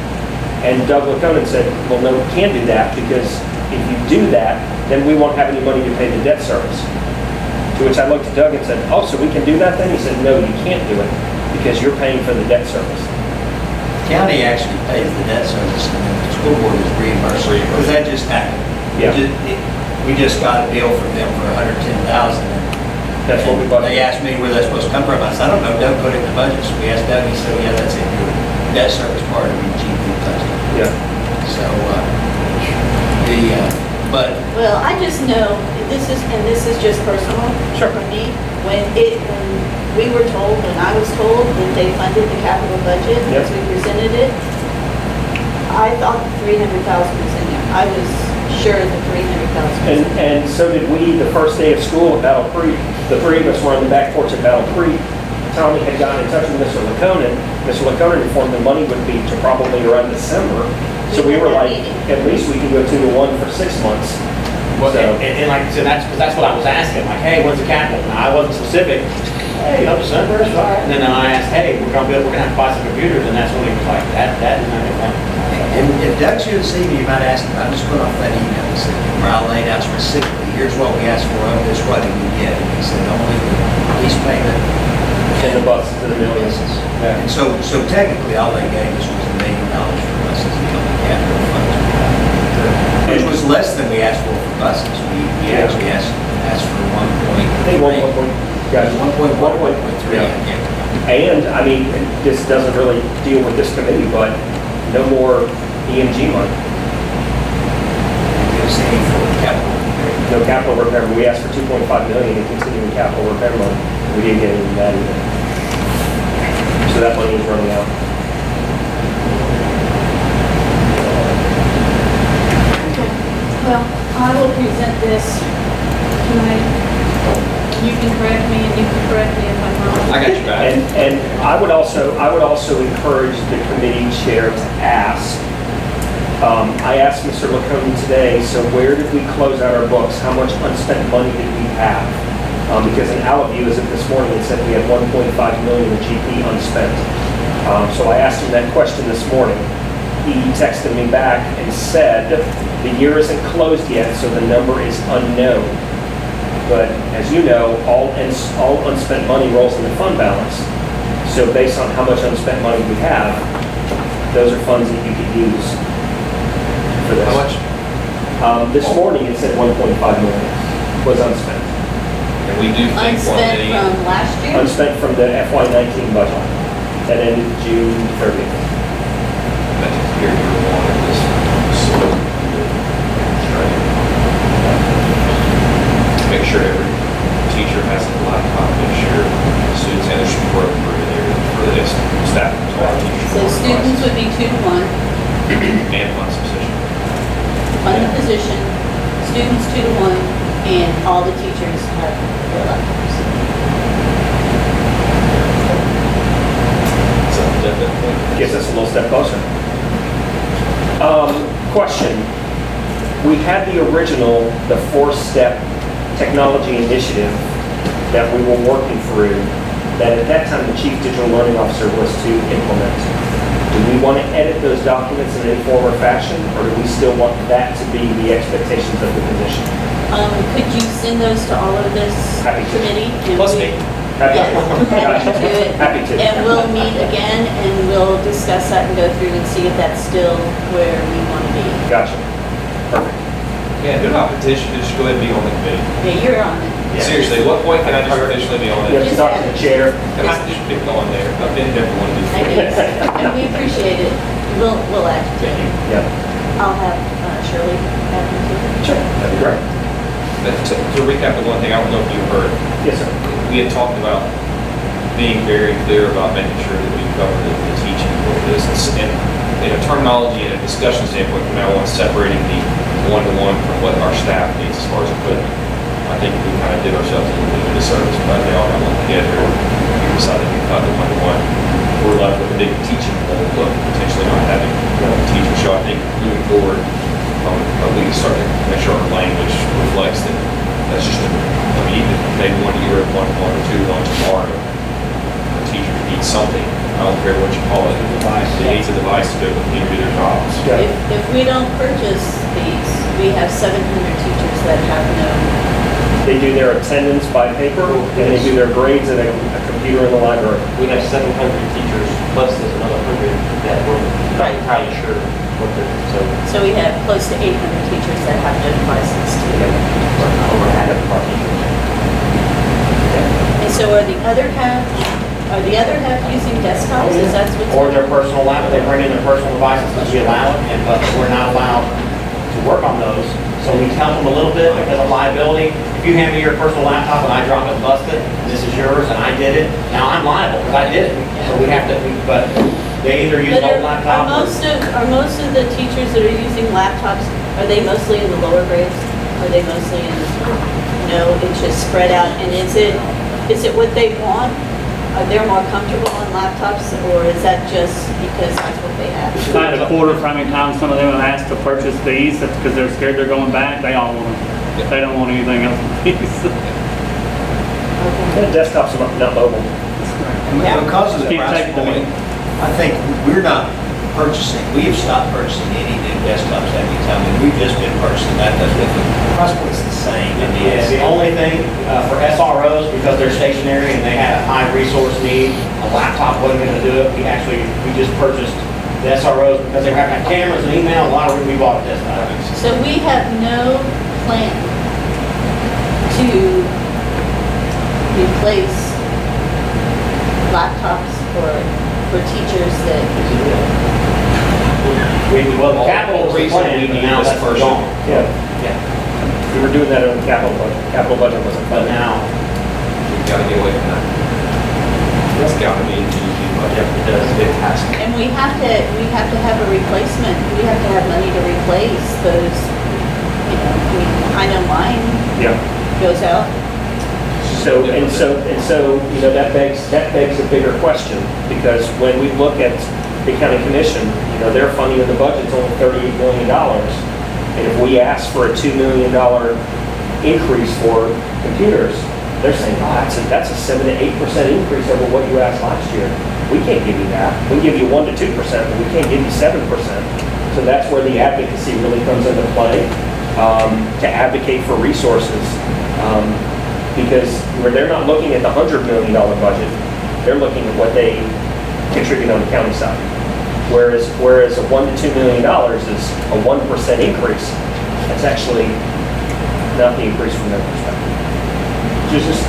And Doug LaCona said, well, no, we can't do that, because if you do that, then we won't have any money to pay the debt service. To which I looked at Doug and said, oh, so we can do that then? He said, no, you can't do it, because you're paying for the debt service. County actually pays the debt service, and then the school board is reimbursed. Because that just happened. Yeah. We just got a bill from them for $110,000. That's what we budgeted. They asked me where that's supposed to come from. I said, I don't know, Doug put it in the budget. So we asked Doug, he said, yeah, that's in your debt service part of your GP budget. Yeah. So, but Well, I just know, this is just personal for me, when we were told, when I was told that they funded the capital budget as we presented it, I thought the 300,000 was in there. I was sure the 300,000 was in there. And so did we the first day of school at Battle Creek. The 3 of us were on the back porch at Battle Creek. Tommy had gotten in touch with Mr. LaCona. Mr. LaCona informed the money would be to probably around December. So we were like, at least we can go 2 to 1 for 6 months. Well, So- and like, so that's what I was asking, like, hey, when's the capital? Now, I wasn't specific. Hey, up December, it's fine. And then I asked, hey, we're gonna have to buy some computers, and that's when he was like, that is not gonna happen. and if Doug should have seen me, you might ask him, I just put off that email, he said, where I laid out specifically, here's what we asked for, of this, what did we get? And he said, only the lease payment. And the buses to the millions. Yeah. And so technically, all they gave us was $1 million for buses, the only capital funds we had. Which was less than we asked for buses. We actually asked for 1 point. I think 1.1. Guys, 1.1, 1.3. Yeah. And, I mean, this doesn't really deal with this committee, but no more EMG money. Give us any for capital. No capital repair. We asked for 2.5 million in continuing capital repair money. We didn't get any of that either. So that money is running out. Well, I will present this tonight. You can correct me and you can correct me if I'm wrong. I got you back. And I would also encourage the committee chair to ask. I asked Mr. LaCona today, so where did we close out our books? How much unspent money did we have? Because in Allenview, as of this morning, it said we had 1.5 million in GP unspent. So I asked him that question this morning. He texted me back and said, the year isn't closed yet, so the number is unknown. But as you know, all unspent money rolls in the fund balance. So based on how much unspent money we have, those are funds that you could use for this. How much? This morning, it said 1.5 million was unspent. And we do think Unspent from last year? Unspent from the FY19 budget that ended June 30th. fund the position, students 2 to 1, and all the teachers have their laptops. So definitely. Gets us a little step closer. Question. We had the original, the 4-step technology initiative that we were working through, that at that time the Chief Digital Learning Officer was to implement. Do we want to edit those documents in any form or fashion, or do we still want that to be the expectations of the position? Could you send those to all of this Happy to. committee? And Plus we- me. Happy Yes, to. happy to do it. Happy to. And we'll meet again and we'll discuss that and go through and see if that's still where we want to be. Gotcha. Perfect. Yeah, good opportunity to just go ahead and be on the committee. Yeah, you're on it. Seriously, what point can I just officially be on You have it? to talk to the chair. I have to just pick on there. I've been there for one of these. I know, and we appreciate it. We'll add to it. Yeah. I'll have Shirley add them too. Sure. That'd be great. But to recap the one thing, I don't know if you heard, Yes, sir. we had talked about being very clear about making sure that we cover the teaching for this. And in a terminology and a discussion standpoint, from now on, separating the one-to-one from what our staff needs as far as equipment. I think we kind of did ourselves a little bit of a disservice, but they all got lumped together. We decided to cut the one-to-one. We're left with a big teaching hole of potentially not having teachers. So I think moving forward, we can start to make sure our language reflects that. That's just I mean, even maybe 1 year, 1 or 2 lunch tomorrow, a teacher needs something. I don't care what you call it. They need a device to be able to do their jobs. Yeah. If we don't purchase these, we have 700 teachers that have no, They do their attendance by paper, and they do their grades in a computer in the library. We have 700 teachers, plus there's another 100 that we're not entirely sure what they're, so we have close to 800 teachers that have no devices to. over half of our teachers. And so are the other half using desktops? Is that what's? Or their personal laptop, they bring in their personal devices, because we allow it, but we're not allowed to work on those. So we help them a little bit because of liability. If you hand me your personal laptop and I drop it and bust it, and this is yours and I did it, now I'm liable because I did it. So we have to, but they either use But an old laptop or. are most of the teachers that are using laptops, are they mostly in the lower grades? Are they mostly in, no, it's just spread out? And is it what they want? Are they more comfortable on laptops, or is that just because that's what they have? I had a quarter for how many times some of them have asked to purchase these, that's because they're scared they're going back, they all want them. They don't want anything else but these. Okay. The desktops are not mobile. And because of the Can't price take them point, I think we're not purchasing, we have stopped purchasing any new desktops anytime, and we've just been purchasing that, that's with the price point's the same. Yeah, the only thing for SROs, because they're stationary and they have high resource need, a laptop wasn't gonna do it. We just purchased the SROs because they were having cameras and email, a lot of it, we bought this stuff. So we have no plan to replace laptops for teachers that, Well, the capital was the plan, but now that's gone. Yeah. We were doing that in the capital budget. Capital budget wasn't But funded. now, We've got to get away from that. It's got to be in the GDP budget. It has to. and we have to have a replacement. We have to have money to replace those, I know mine Yeah. goes out. So, that begs a bigger question, because when we look at the county commission, their funding of the budget's only $38 million. And if we ask for a $2 million increase for computers, they're saying, oh, that's a 7 to 8% increase over what you asked last year. We can't give you that. We can give you 1 to 2%, but we can't give you 7%. So that's where the advocacy really comes into play, to advocate for resources. Because where they're not looking at the $100 million budget, they're looking at what they contribute on the county side. Whereas a $1 to $2 million is a 1% increase. That's actually not the increase from their perspective. Just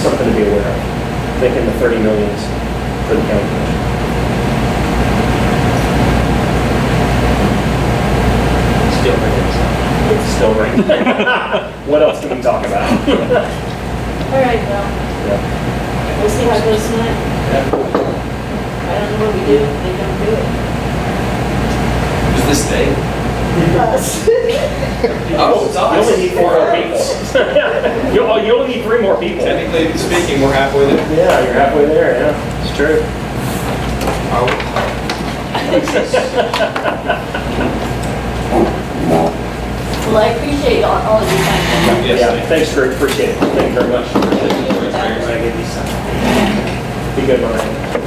something to be aware of. Thinking the 30 millions for the county commission. Still ringing. It's still ringing. What else can we talk about? All right, well, Yeah. we'll see how it goes tonight. I don't know what we do if they don't do it. Is this day? Oh, it's You only need 4 more people. You only need 3 more people. Technically speaking, we're halfway there. Yeah, you're halfway there, yeah. It's true. Well, I appreciate all of you guys. Yes, Yeah, thanks, Greg, appreciate it. Thank you very much. Thank you. I give you some. Be good, Mariah.